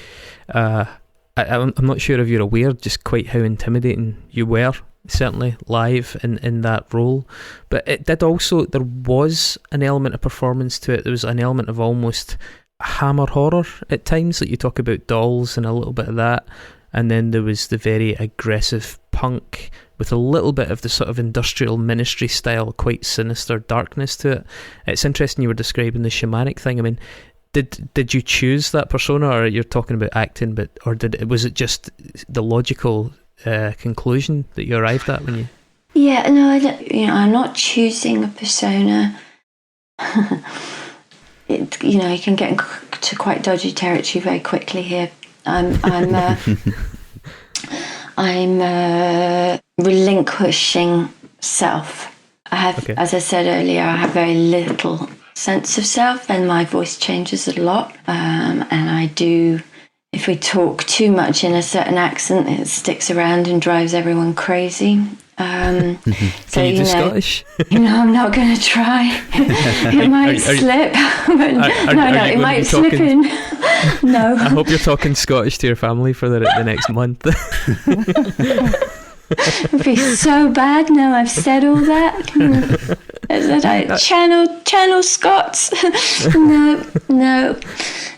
I'm not sure if you're aware just quite how intimidating you were, certainly live in that role. But it did also, there was an element of performance to it. There was an element of almost hammer horror at times, like you talk about dolls and a little bit of that. And then there was the very aggressive punk with a little bit of the sort of industrial ministry style, quite sinister darkness to it. It's interesting you were describing the shamanic thing. I mean, Did you choose that persona, or you're talking about acting, was it just the logical conclusion that you arrived at when you? Yeah, no, I'm not choosing a persona. You can get into quite dodgy territory very quickly here. I'm relinquishing self. I have, okay. As I said earlier, I have very little sense of self, and my voice changes a lot, and I do, if we talk too much in a certain accent, it sticks around and drives everyone crazy. So Can you do Scottish? I'm not going to try. It might slip. It might slip in. No. I hope you're talking Scottish to your family for the next month. It'd be so bad now I've said all that. Channel Scots. No.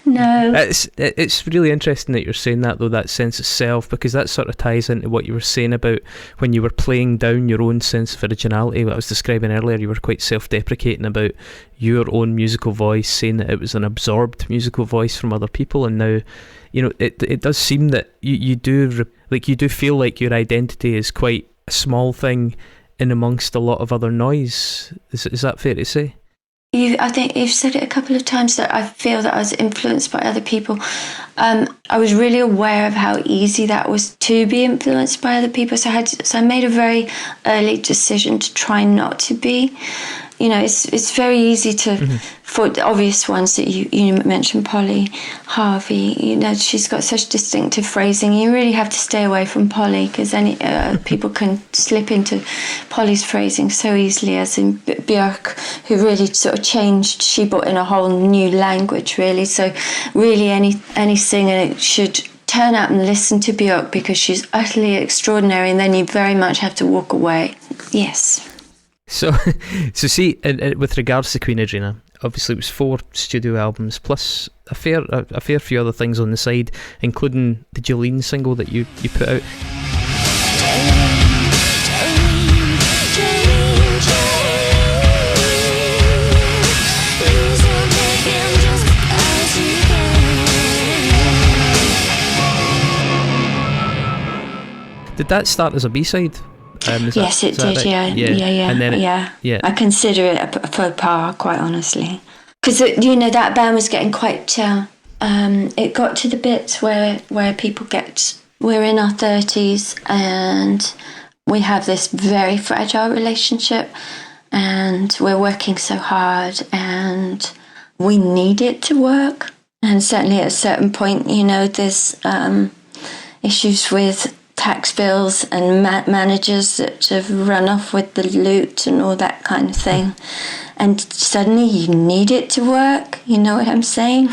No. It's really interesting that you're saying that, though, that sense of self, because that sort of ties into what you were saying about when you were playing down your own sense of originality. What I was describing earlier, you were quite self-deprecating about your own musical voice, saying that it was an absorbed musical voice from other people, and now, you know, it does seem that you do feel like your identity is quite a small thing in amongst a lot of other noise. Is that fair to say? I think you've said it a couple of times that I feel that I was influenced by other people. I was really aware of how easy that was to be influenced by other people. So I made a very early decision to try not to be. You know, it's very easy to, for the obvious ones that you mentioned, Polly Harvey, you know, she's got such distinctive phrasing. You really have to stay away from Polly, because any people can slip into Polly's phrasing so easily, as in Björk, who really sort of changed. She brought in a whole new language, really. So really any singer should turn up and listen to Björk, because she's utterly extraordinary, and then you very much have to walk away. Yes. So see, with regards to Queenadreena, obviously it was 4 studio albums plus a fair few other things on the side, including the Jolene single that you put out. Did that start as a B-side? Yes, it did. Right? Yeah. And then I consider it a faux pas, quite honestly, because you know that band was getting quite. It got to the bit where people we're in our 30s and we have this very fragile relationship, and we're working so hard, and we need it to work. And certainly at a certain point, you know, there's issues with tax bills and managers that have run off with the loot and all that kind of thing, and suddenly you need it to work. You know what I'm saying?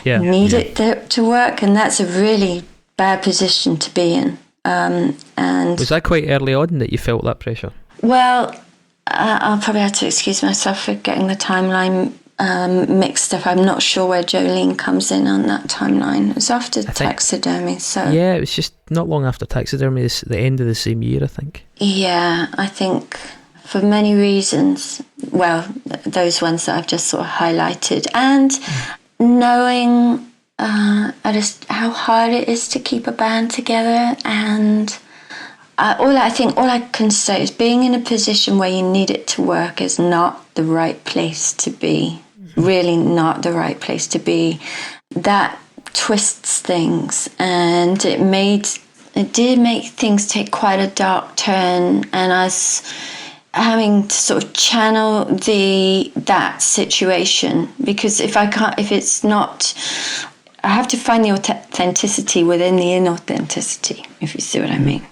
Yeah. It to work, and that's a really bad position to be in. And was that quite early on that you felt that pressure? Well, I'll probably have to excuse myself for getting the timeline mixed up. I'm not sure where Jolene comes in on that timeline. It was after Taxidermy, so yeah, it was just not long after Taxidermy. It's the end of the same year, I think. Yeah, I think for many reasons. Well, those ones that I've just sort of highlighted, and knowing just how hard it is to keep a band together, and all I can say is being in a position where you need it to work is not the right place to be. Really not the right place to be. That twists things, and it did make things take quite a dark turn, and us having to sort of channel that situation, because if it's not, I have to find the authenticity within the inauthenticity, if you see what I mean.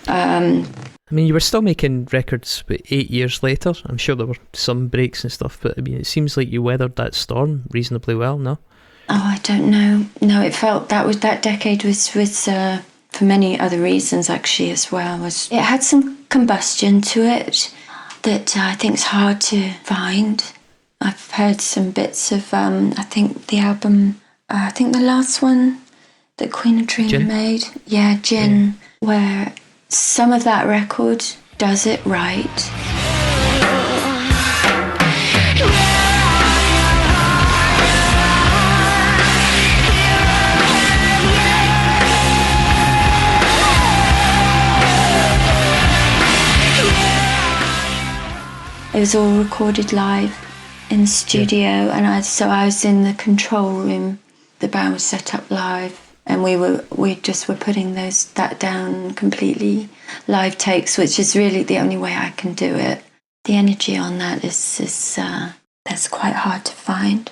I mean, you were still making records 8 years later. I'm sure there were some breaks and stuff, but I mean, it seems like you weathered that storm reasonably well, no? Oh, I don't know. No, it felt that decade was for many other reasons actually as well. It had some combustion to it that I think is hard to find. I've heard some bits of I think the album, I think the last one that Queenadreena made, Gin, where some of that record does it right. It was all recorded live in the studio, and I was in the control room. The band was set up live, and we just were putting that down completely live takes, which is really the only way I can do it. The energy on that is that's quite hard to find.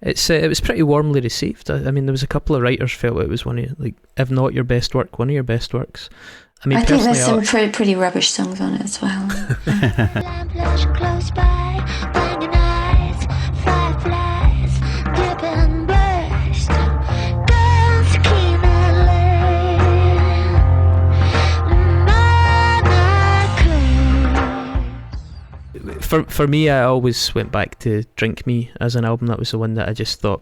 It was pretty warmly received. I mean, there was a couple of writers felt it was one of, like, if not your best work, one of your best works. I mean, I think there's some pretty rubbish songs on it as well. For me, I always went back to Drink Me as an album. That was the one that I just thought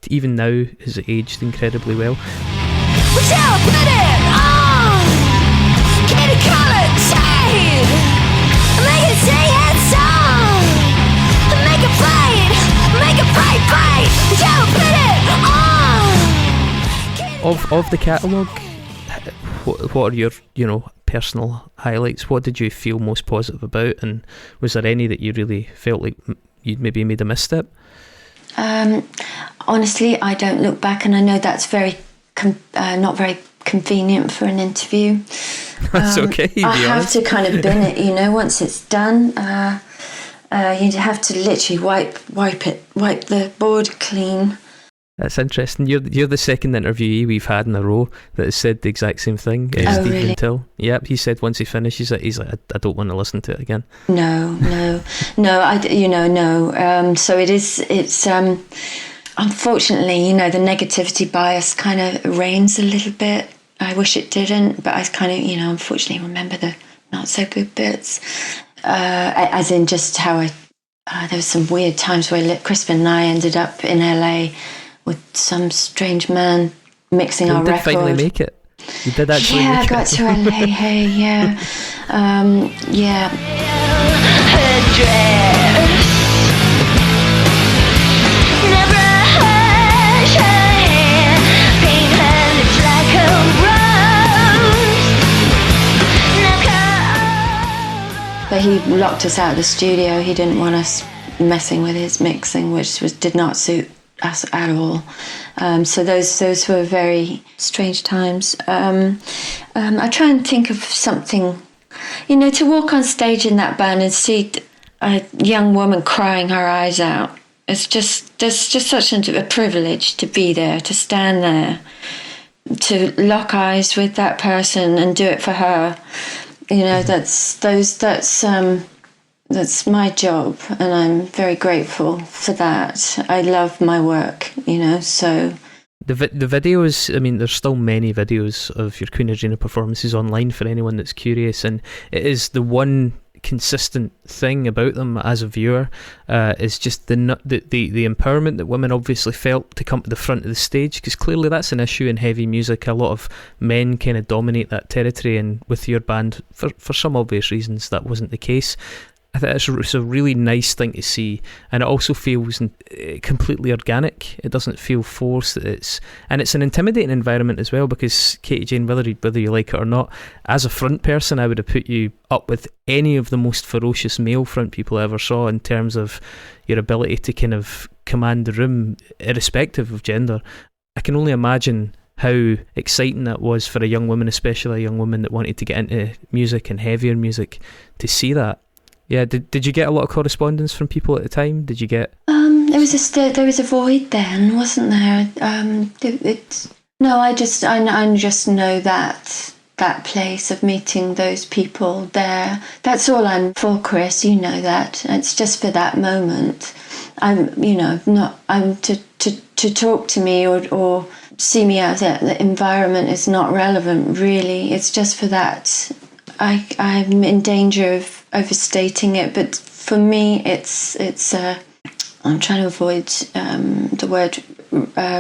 even now has aged incredibly well. Of the catalogue, what are your personal highlights? What did you feel most positive about, and was there any that you really felt like you'd maybe made a misstep? Honestly, I don't look back, and I know that's very not very convenient for an interview. That's okay. I have to kind of bin it, once it's done. You have to literally wipe the board clean. That's interesting. You're the second interviewee we've had in a row that has said the exact same thing. Steve really? Until. Yep, he said once he finished, he's like, I don't want to listen to it again. No. So it's unfortunately, the negativity bias kind of reigns a little bit. I wish it didn't, but I kind of, unfortunately remember the not so good bits. As in just how there was some weird times where Crispin and I ended up in LA with some strange man mixing our record. You did finally make it. You did actually make it. Yeah, I got to LA, hey, yeah. Yeah. But he locked us out of the studio. He didn't want us messing with his mixing, which did not suit us at all. So those were very strange times. I try and think of something, to walk on stage in that band and see a young woman crying her eyes out. It's just such a privilege to be there, to stand there, to lock eyes with that person and do it for her. That's my job, and I'm very grateful for that. I love my work, so... The videos, there's still many videos of your Queenadreena performances online for anyone that's curious, and it is the one consistent thing about them as a viewer is just the empowerment that women obviously felt to come to the front of the stage, because clearly that's an issue in heavy music. A lot of men kind of dominate that territory, and with your band, for some obvious reasons, that wasn't the case. I think it's a really nice thing to see, and it also feels completely organic. It doesn't feel forced. It's an intimidating environment as well, because KateJane, whether you like it or not, as a front person, I would have put you up with any of the most ferocious male front people I ever saw in terms of your ability to kind of command the room, irrespective of gender. I can only imagine how exciting that was for a young woman, especially a young woman that wanted to get into music and heavier music, to see that. Yeah, did you get a lot of correspondence from people at the time? Did you get? There was a void then, wasn't there? I just know that place of meeting those people there. That's all I'm for, Chris. You know that. It's just for that moment. I'm to talk to me or see me out there. The environment is not relevant, really. It's just for that. I'm in danger of overstating it, but for me, it's. I'm trying to avoid the word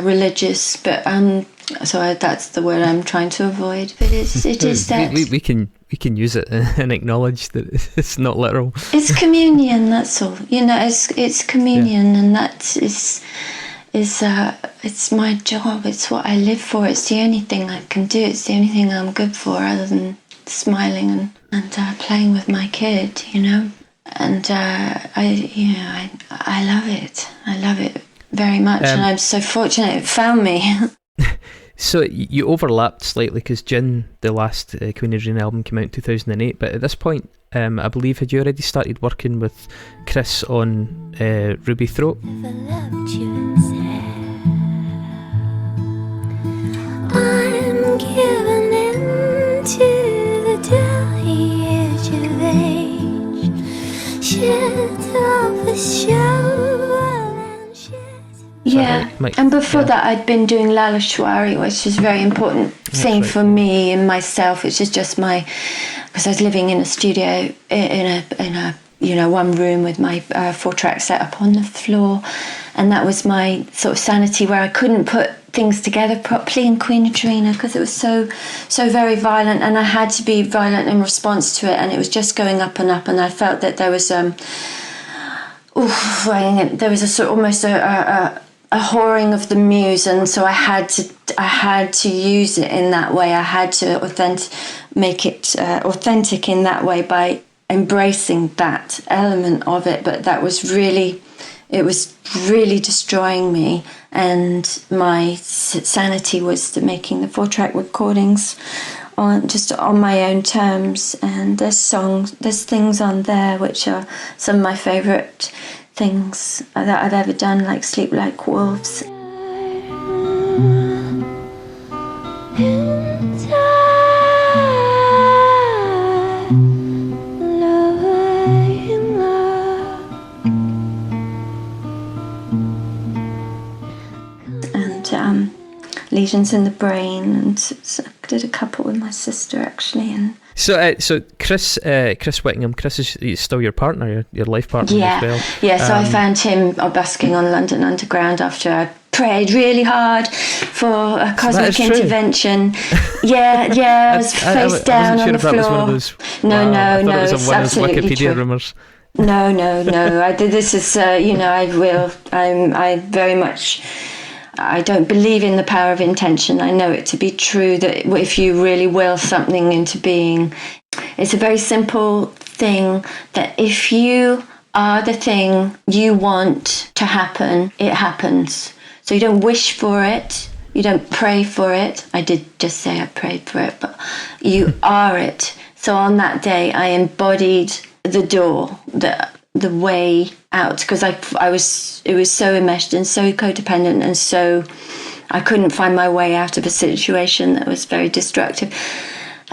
religious, but that's the word I'm trying to avoid. But it is that we can use it and acknowledge that it's not literal. It's communion. That's all. It's communion, yeah. And that is it's my job. It's what I live for. It's the only thing I can do. It's the only thing I'm good for, other than smiling and playing with my kid, and I love it. I love it very much, and I'm so fortunate it found me. So you overlapped slightly because Gin, the last Queenadreena album, came out in 2008, but at this point, I believe, had you already started working with Chris on Ruby Throat? I'm given into yeah, and before that I'd been doing Lalashwari, which is a very important thing for me and myself, which is just because I was living in a studio in a one room with my 4-track set up on the floor, and that was my sort of sanity, where I couldn't put things together properly in Queenadreena because it was so very violent, and I had to be violent in response to it, and it was just going up and up, and I felt that there was there was a sort of almost a whoring of the muse, and so I had to use it in that way. I had to make it authentic in that way by embracing that element of it. But it was really destroying me, and my sanity was making the 4-track recordings on my own terms. And there's things on there which are some of my favourite things that I've ever done, like Sleep Like Wolves. And Lesions in the Brain, and so I did a couple with my sister actually. And so Chris Whittingham, Chris is still your partner, your life partner as well. Yeah, so I found him busking on London Underground after I prayed really hard for a cosmic intervention. Yeah, I was face down on the floor. No, it's absolutely Wikipedia true. rumours. No. This is, I very much. I don't believe in the power of intention. I know it to be true that if you really will something into being, it's a very simple thing that if you are the thing you want to happen, it happens. So you don't wish for it, you don't pray for it. I did just say I prayed for it, but you are it. So on that day, I embodied the door, the way out, because it was so enmeshed and so codependent, and so I couldn't find my way out of a situation that was very destructive.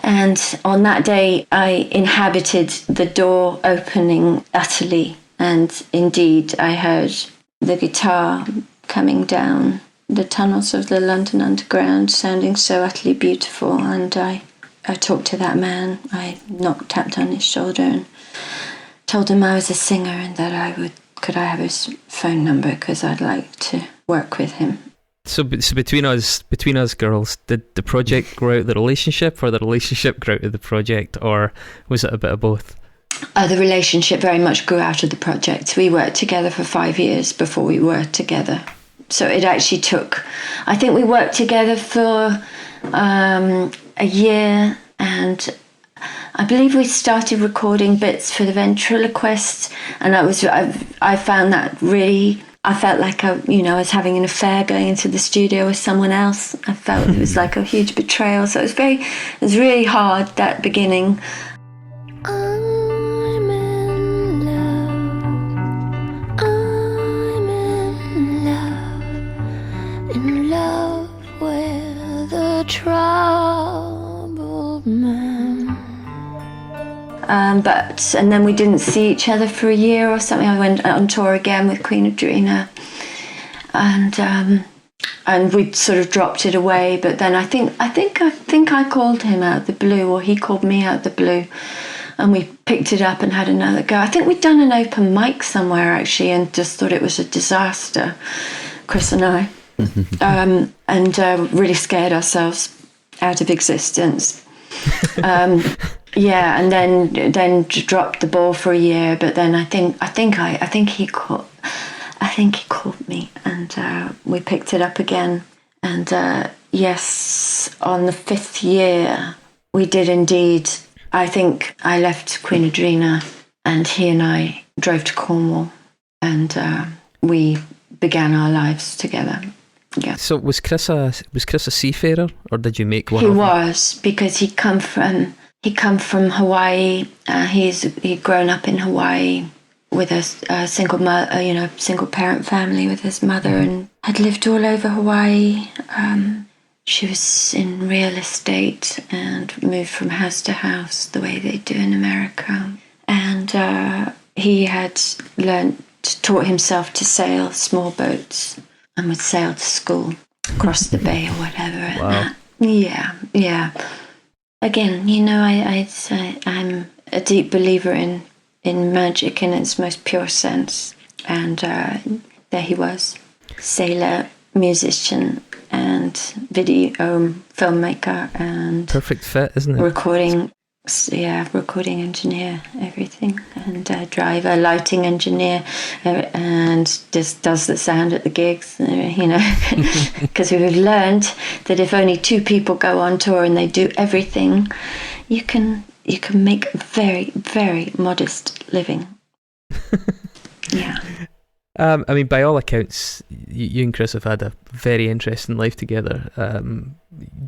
And on that day, I inhabited the door opening utterly, and indeed I heard the guitar coming down the tunnels of the London Underground, sounding so utterly beautiful. And I talked to that man. I tapped on his shoulder and told him I was a singer, and that could I have his phone number, because I'd like to work with him. So between us girls, did the project grow out of the relationship, or the relationship grew out of the project, or was it a bit of both? The relationship very much grew out of the project. We worked together for 5 years before we were together. So it actually took, I think we worked together for a year, and I believe we started recording bits for the ventriloquist, and I found that really, I felt like I was having an affair going into the studio with someone else. I felt it was like a huge betrayal. So it was really hard, that beginning. I'm in love with a troubled man. And then we didn't see each other for a year or something. I went on tour again with Queenadreena, and we sort of dropped it away. But then I think I called him out of the blue, or he called me out of the blue, and we picked it up and had another go. I think we'd done an open mic somewhere actually, and just thought it was a disaster, Chris and I, and really scared ourselves out of existence. Yeah, and then dropped the ball for a year. But then I think he called me, and we picked it up again. And yes, on the 5th year, we did indeed. I think I left Queenadreena, and he and I drove to Cornwall, and we began our lives together. Yeah. So was Chris a seafarer, or did you make one? He was, because he'd come from Hawaii. He'd grown up in Hawaii with a single parent family with his mother, and had lived all over Hawaii. She was in real estate and moved from house to house the way they do in America. And he had taught himself to sail small boats, and would sail to school across the bay or whatever. Wow. Yeah. Again, I'm a deep believer in in magic in its most pure sense. And there he was, sailor, musician, and video filmmaker, and perfect fit, isn't it? recording engineer, everything, and driver, lighting engineer, and just does the sound at the gigs, because we've learned that if only 2 people go on tour and they do everything, you can make a very, very modest living. Yeah. I mean, by all accounts, you and Chris have had a very interesting life together.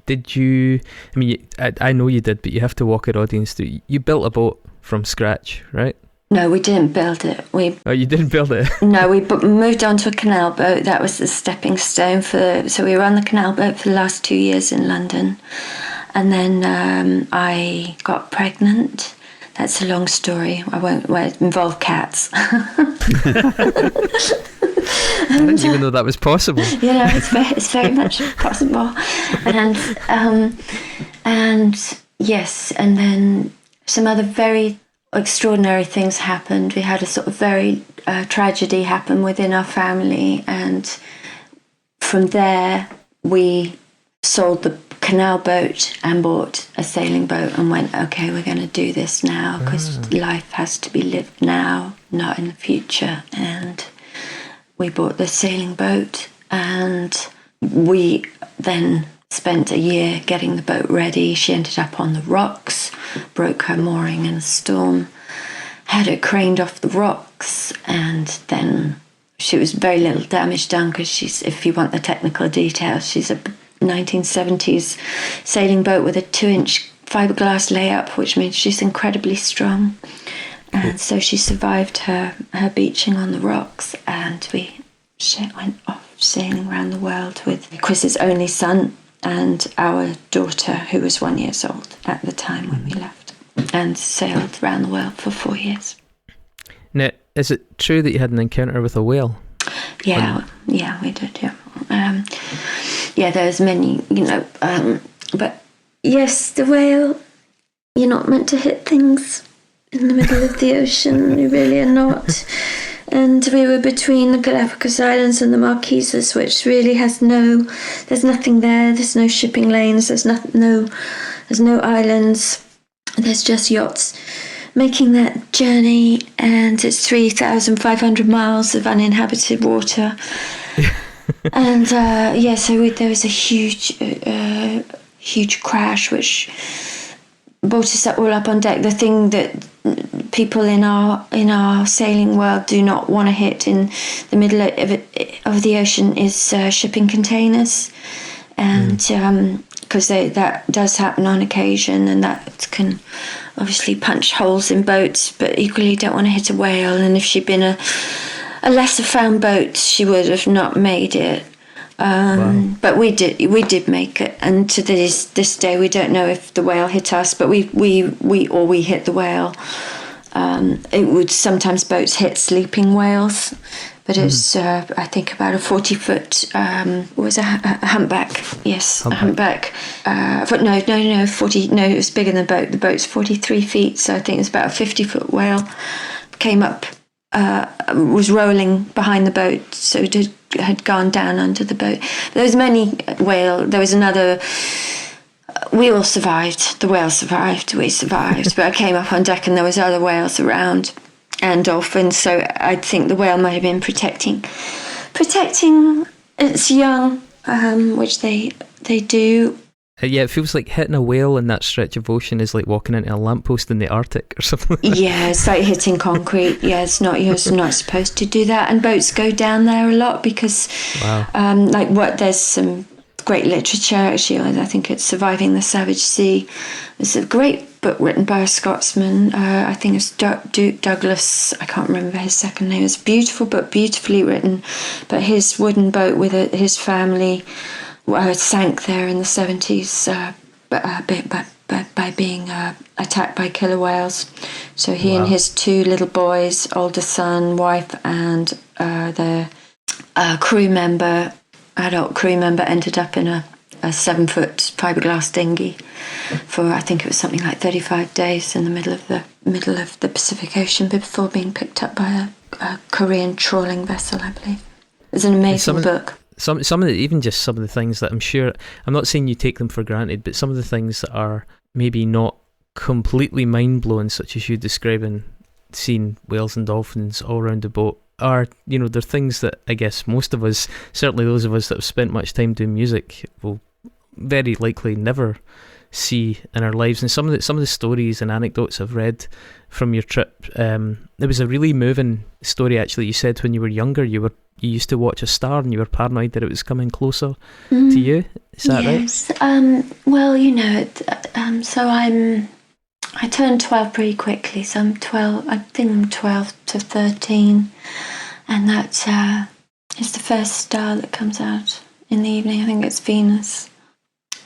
Did you? I mean, I know you did, but you have to walk our audience through. You built a boat from scratch, right? No, we didn't build it. Oh, you didn't build it? No, we moved on to a canal boat. That was the stepping stone so we were on the canal boat for the last 2 years in London. And then I got pregnant. That's a long story. It involved cats. I didn't even know that was possible. It's very much possible. And yes, and then some other very extraordinary things happened. We had a sort of very tragedy happen within our family, and from there we sold the canal boat and bought a sailing boat and went, okay, we're going to do this now, because life has to be lived now, not in the future. And we bought the sailing boat, and we then spent a year getting the boat ready. She ended up on the rocks, broke her mooring in a storm, had her craned off the rocks, and then she was very little damage done, because she's, if you want the technical details, she's a 1970s sailing boat with a 2-inch fiberglass layup, which means she's incredibly strong. And so she survived her beaching on the rocks, and we went off sailing around the world with Chris's only son and our daughter, who was 1 year old at the time when we left, and sailed around the world for 4 years. Now, is it true that you had an encounter with a whale? Yeah, we did, yeah. There's many, but yes, the whale, you're not meant to hit things in the middle of the ocean. You really are not. And we were between the Galapagos Islands and the Marquesas, which really there's nothing there. There's no shipping lanes. There's no islands. There's just yachts making that journey, and it's 3,500 miles of uninhabited water. And so there was a huge crash which brought us all up on deck. The thing that people in our sailing world do not want to hit in the middle of the ocean is shipping containers, and because that does happen on occasion, and that can obviously punch holes in boats, but equally you don't want to hit a whale. And if she'd been a lesser found boat, she would have not made it. Wow. But we did make it, and to this day we don't know if the whale hit us, but we hit the whale. It would sometimes boats hit sleeping whales, but it's I think about a 40-foot was a humpback. Yes, a humpback. 40. No, it was bigger than the boat. The boat's 43 feet, so I think it's about a 50-foot whale. Came up, was rolling behind the boat, so it had gone down under the boat. There was many whale. There was another. We all survived. The whale survived. We survived. But I came up on deck and there was other whales around and dolphins. So I think the whale might have been protecting its young, which they do. Yeah, it feels like hitting a whale in that stretch of ocean is like walking into a lamppost in the Arctic or something. Yeah, it's like hitting concrete. Yeah, you're not supposed to do that. And boats go down there a lot because, there's some great literature actually. I think it's Surviving the Savage Sea. It's a great book written by a Scotsman. I think it's Douglas. I can't remember his second name. It's a beautiful book, beautifully written. But his wooden boat with his family sank there in the 70s by being attacked by killer whales. So he and his 2 little boys, older son, wife, and their adult crew member ended up in a 7-foot fiberglass dinghy for, I think it was something like 35 days in the middle of the Pacific Ocean before being picked up by a Korean trawling vessel, I believe. It's an amazing book. Some of the, even just some of the things that I'm sure, I'm not saying you take them for granted, but some of the things that are maybe not completely mind-blowing, such as you describing seeing whales and dolphins all around the boat, are, you know, they're things that I guess most of us, certainly those of us that have spent much time doing music, will very likely never see in our lives. And some of the stories and anecdotes I've read from your trip, there was a really moving story actually. You said when you were younger you used to watch a star and you were paranoid that it was coming closer to you. Is that right? Yes. Well, you know, so I turned 12 pretty quickly. So I'm 12. I think I'm 12 to 13, and that is the first star that comes out in the evening. I think it's Venus.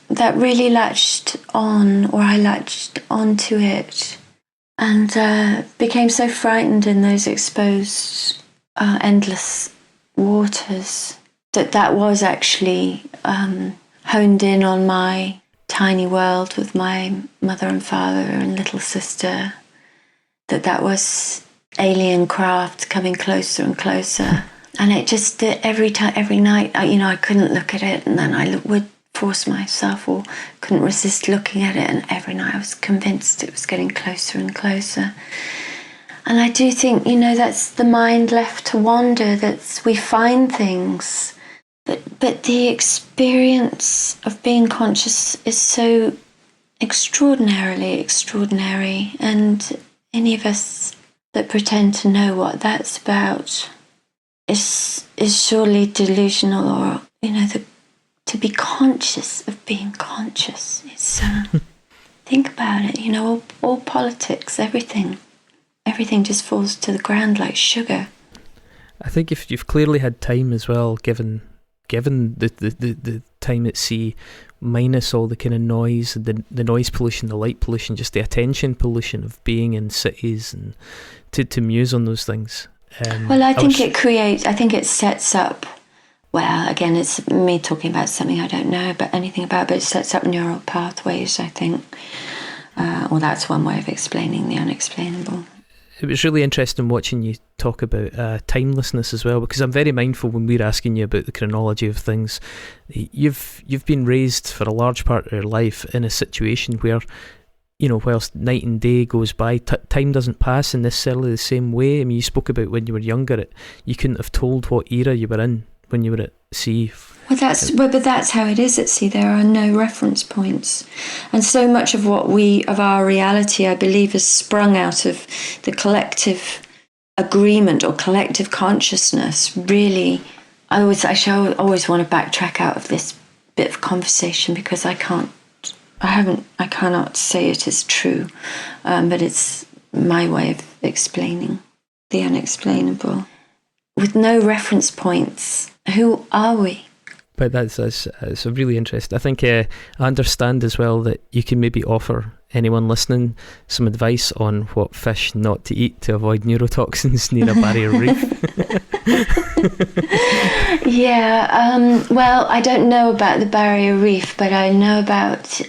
That really latched on, or I latched onto it, and became so frightened in those exposed, endless waters that was actually honed in on my tiny world with my mother and father and little sister, that was alien craft coming closer and closer. And it just, every night, I couldn't look at it, and then I would force myself or couldn't resist looking at it, and every night I was convinced it was getting closer and closer. And I do think, that's the mind left to wander, that we find things. But the experience of being conscious is so extraordinarily extraordinary, and any of us that pretend to know what that's about is surely delusional, or to be conscious of being conscious. It's think about it. All politics, everything just falls to the ground like sugar. I think if you've clearly had time as well, given the time at sea, minus all the kind of noise, the noise pollution, the light pollution, just the attention pollution of being in cities, and to muse on those things. Well, I think it sets up, well, again, it's me talking about something I don't know but anything about, but it sets up neural pathways, I think. Well, that's one way of explaining the unexplainable. It was really interesting watching you talk about timelessness as well, because I'm very mindful when we're asking you about the chronology of things. You've been raised for a large part of your life in a situation where, whilst night and day goes by, time doesn't pass in necessarily the same way. I mean, you spoke about when you were younger, you couldn't have told what era you were in when you were at sea. But that's how it is at sea. There are no reference points, and so much of our reality, I believe, is sprung out of the collective agreement or collective consciousness. Really, I always want to backtrack out of this bit of conversation because I cannot say it is true, but it's my way of explaining the unexplainable. With no reference points, who are we? But that's a really interesting. I think I understand as well that you can maybe offer anyone listening some advice on what fish not to eat to avoid neurotoxins near a barrier reef. Yeah, well, I don't know about the barrier reef, but I know about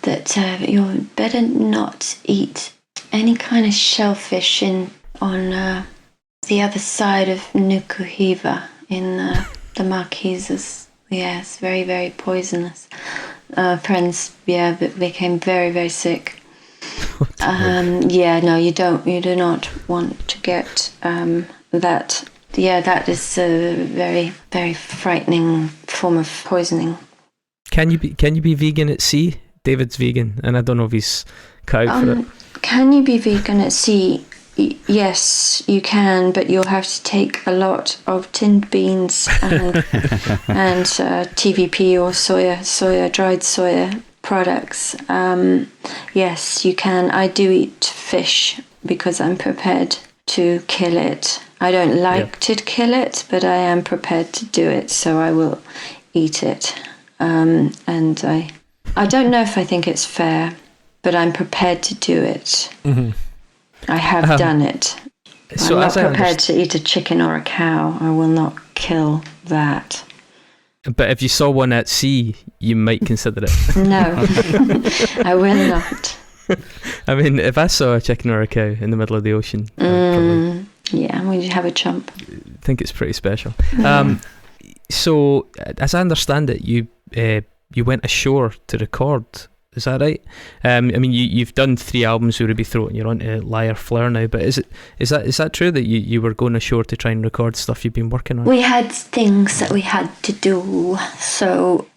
that you better not eat any kind of shellfish on the other side of Nukuhiva in the Marquesas. Yes, very, very poisonous. Friends, became very, very sick. You do not want to get that. Yeah, that is a very, very frightening form of poisoning. Can you be vegan at sea? David's vegan, and I don't know if he's cut out for it. Can you be vegan at sea? Yes, you can, but you'll have to take a lot of tinned beans and TVP or dried soya products. Yes, you can. I do eat fish because I'm prepared to kill it. I don't like to kill it, but I am prepared to do it, so I will eat it. And I don't know if I think it's fair, but I'm prepared to do it. Mm-hmm. I have done it. So I'm not prepared to eat a chicken or a cow. I will not kill that. But if you saw one at sea, you might consider it. No, I will not. I mean, if I saw a chicken or a cow in the middle of the ocean, I'd probably Yeah, we'd have a chump. think it's pretty special. So, as I understand it, you went ashore to record. Is that right? I mean, you've done 3 albums with Ruby Throat, and you're on to Liar Flower now. But is that true that you were going ashore to try and record stuff you've been working on? We had things that we had to do. So,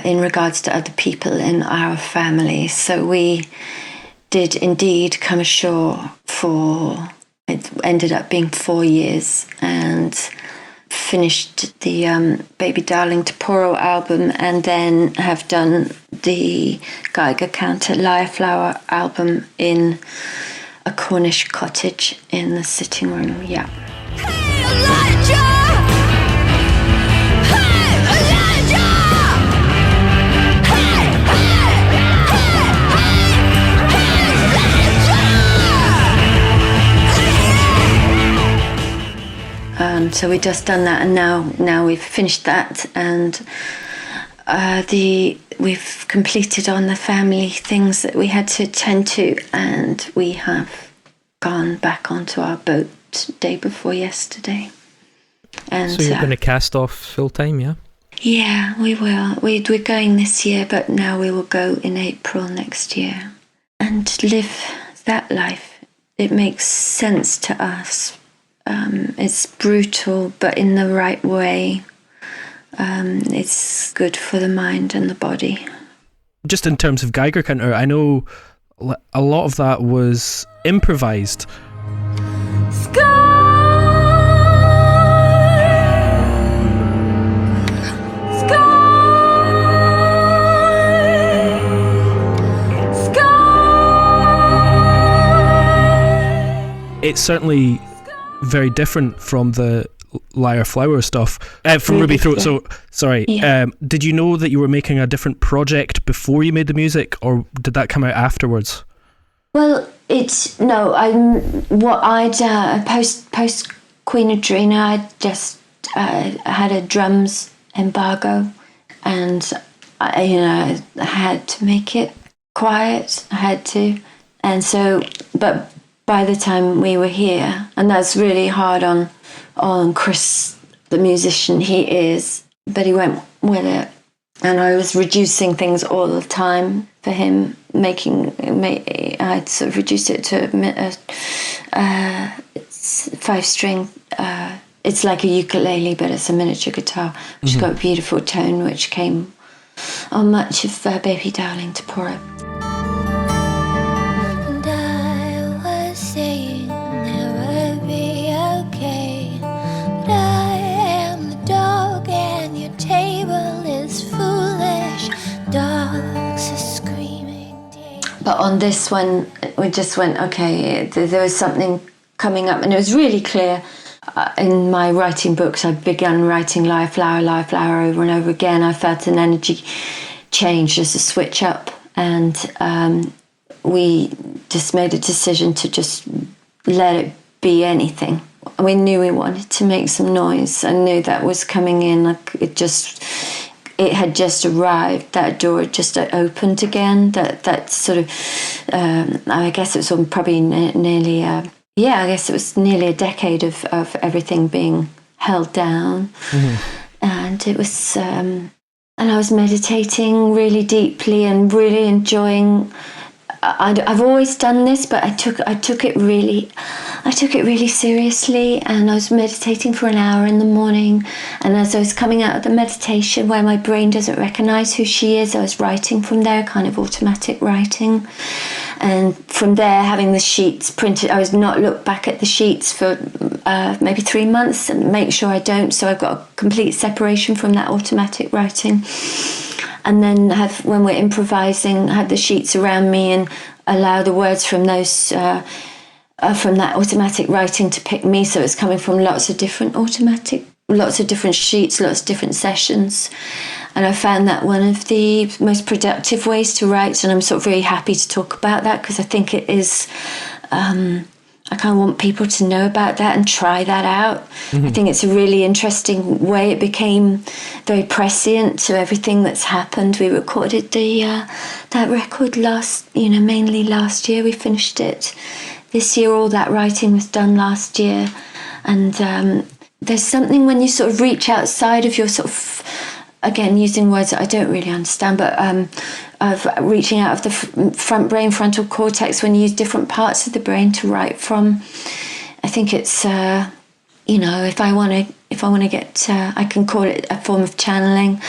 in regards to other people in our family, so we did indeed come ashore for. It ended up being 4 years, and finished the Baby Darling Toporo album, and then have done the Geiger Counter Liar Flower album in a Cornish cottage in the sitting room. Yeah. Hey, Elijah! Hey, Elijah! Hey, So we just done that, and now we've finished that, and we've completed on the family things that we had to attend to, and we have gone back onto our boat day before yesterday. And so you're going to cast off full time, yeah? Yeah, we will. We're going this year, but now we will go in April next year and live that life. It makes sense to us. It's brutal, but in the right way. It's good for the mind and the body. Just in terms of Geiger Counter, I know a lot of that was improvised. It's certainly very different from the Liar Flower stuff, from Ruby Throat. So, sorry, Yeah. Did you know that you were making a different project before you made the music, or did that come out afterwards? Well, post Queenadreena, I just had a drums embargo, and I had to make it quiet. I had to, and so, but by the time we were here, and that's really hard on Chris, the musician he is, but he went with it, and I was reducing things all the time for him, I'd sort of reduced it to a 5-string. It's like a ukulele, but it's a miniature guitar, which got a beautiful tone, which came on much of Baby Darling Toporo. And I was saying it would be okay, but I am the dog and your table is foolish. Dogs are screaming. But on this one, we just went, okay, there was something coming up, and it was really clear. In my writing books, I began writing Liar Flower over and over again. I felt an energy change, as a switch up, and we just made a decision to just let it be anything. We knew we wanted to make some noise. I knew that was coming in. Like it had just arrived. That door had just opened again. That sort of, I guess it was probably nearly. I guess it was nearly a decade of everything being held down. And it was, and I was meditating really deeply and really enjoying. I've always done this, but I took it really seriously, and I was meditating for an hour in the morning, and as I was coming out of the meditation where my brain doesn't recognize who she is, I was writing from there, kind of automatic writing. And from there, having the sheets printed, I was not look back at the sheets for maybe 3 months and make sure I don't. So I've got a complete separation from that automatic writing. And then when we're improvising, have the sheets around me and allow the words from those from that automatic writing to pick me. So it's coming from lots of different sheets, lots of different sessions. And I found that one of the most productive ways to write, and I'm sort of really happy to talk about that because I think it is, I I kind of want people to know about that and try that out. I think it's a really interesting way. It became very prescient to everything that's happened. We recorded that record mainly last year. We finished it this year. All that writing was done last year. And there's something when you sort of reach outside of your sort of, again, using words that I don't really understand, but of reaching out of the front brain, frontal cortex, when you use different parts of the brain to write from. I think it's, if I want to get, I can call it a form of channeling,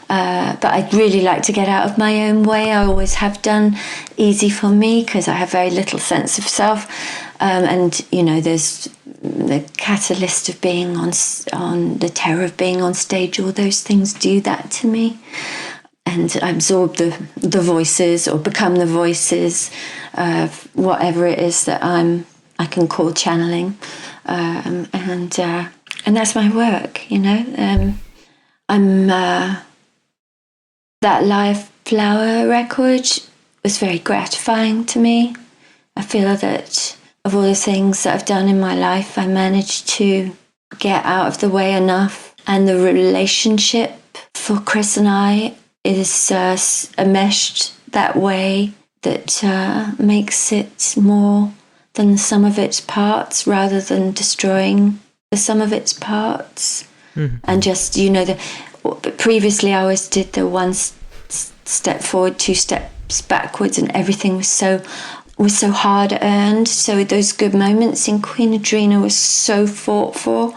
but I'd really like to get out of my own way. I always have done. Easy for me because I have very little sense of self, and there's the catalyst of being on the terror of being on stage. All those things do that to me. And I absorb the voices or become the voices of whatever it is that I can call channeling, and that's my work. That Live Flower record was very gratifying to me. I feel that of all the things that I've done in my life, I managed to get out of the way enough, and the relationship for Chris and I is enmeshed that way that makes it more than the sum of its parts, rather than destroying the sum of its parts. And just previously I always did the one step forward, 2 steps backwards, and everything was so hard earned. So those good moments in Queenadreena was so fought for.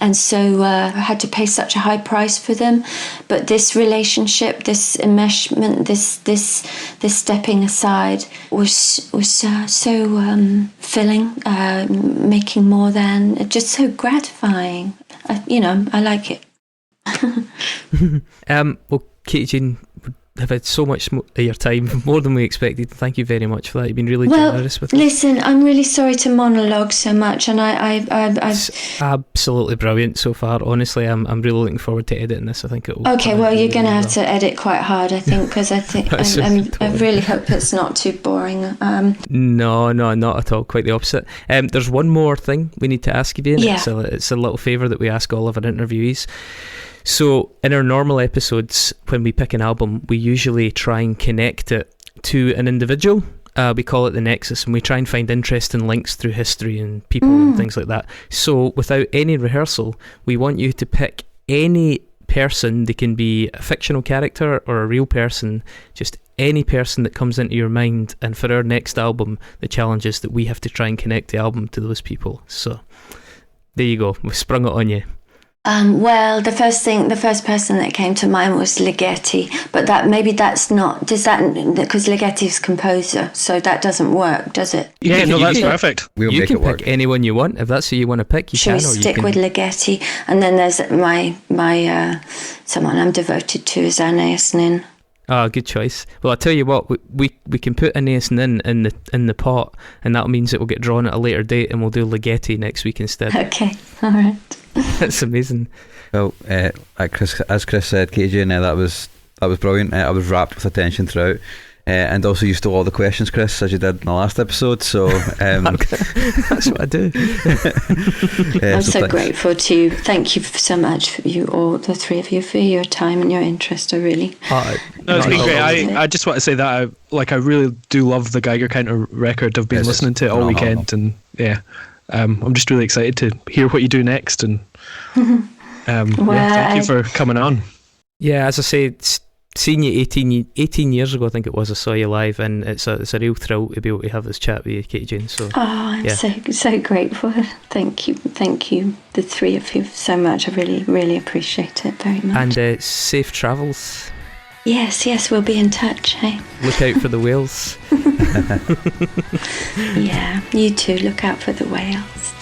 And so I had to pay such a high price for them. But this relationship, this enmeshment, this stepping aside was so filling, making more than, just so gratifying. I like it. Well, KateJane, have had so much of your time, more than we expected. Thank you very much for that. You've been really generous with us. Listen, I'm really sorry to monologue so much, and It's absolutely brilliant so far. Honestly, I'm really looking forward to editing this. I think it will. Okay, well, you're going to have to edit quite hard, I think, because I think I really hope it's not too boring. No, not at all. Quite the opposite. There's one more thing we need to ask you, Ian. Yeah. It's a little favour that we ask all of our interviewees. So in our normal episodes, when we pick an album, we usually try and connect it to an individual. We call it the Nexus, and we try and find interesting links through history and people and things like that. So without any rehearsal, we want you to pick any person. They can be a fictional character or a real person, just any person that comes into your mind. And for our next album, the challenge is that we have to try and connect the album to those people. So there you go. We've sprung it on you. Well, the first person that came to mind was Ligeti, but that's not, because Ligeti's composer, so that doesn't work, does it? Yeah, no, that's perfect. You can pick anyone you want. If that's who you want to pick, you can. Should we stick with Ligeti? And then there's my someone I'm devoted to is Anais Nin. Ah, good choice. Well, I'll tell you what, we can put Anais Nin in the pot, and that means it will get drawn at a later date, and we'll do Ligeti next week instead. Okay, all right. That's amazing. Well, as Chris said, KateJane, that was brilliant. I was rapt with attention throughout. And also you stole all the questions, Chris, as you did in the last episode. So that's what I do. I'm so grateful to you. Thank you so much, you all, the three of you, for your time and your interest. I really. No, it's been great. I just want to say that I really do love the Geiger Counter record. I've been listening to it all weekend, and yeah. I'm just really excited to hear what you do next, and thank you for coming on. Yeah, as I say, seeing you 18 years ago, I think it was, I saw you live, and it's a real thrill to be able to have this chat with you, KateJane. So, I'm so grateful. Thank you, the three of you, so much. I really, really appreciate it very much. And safe travels. Yes, we'll be in touch, hey? Look out for the whales. Yeah, you too, look out for the whales.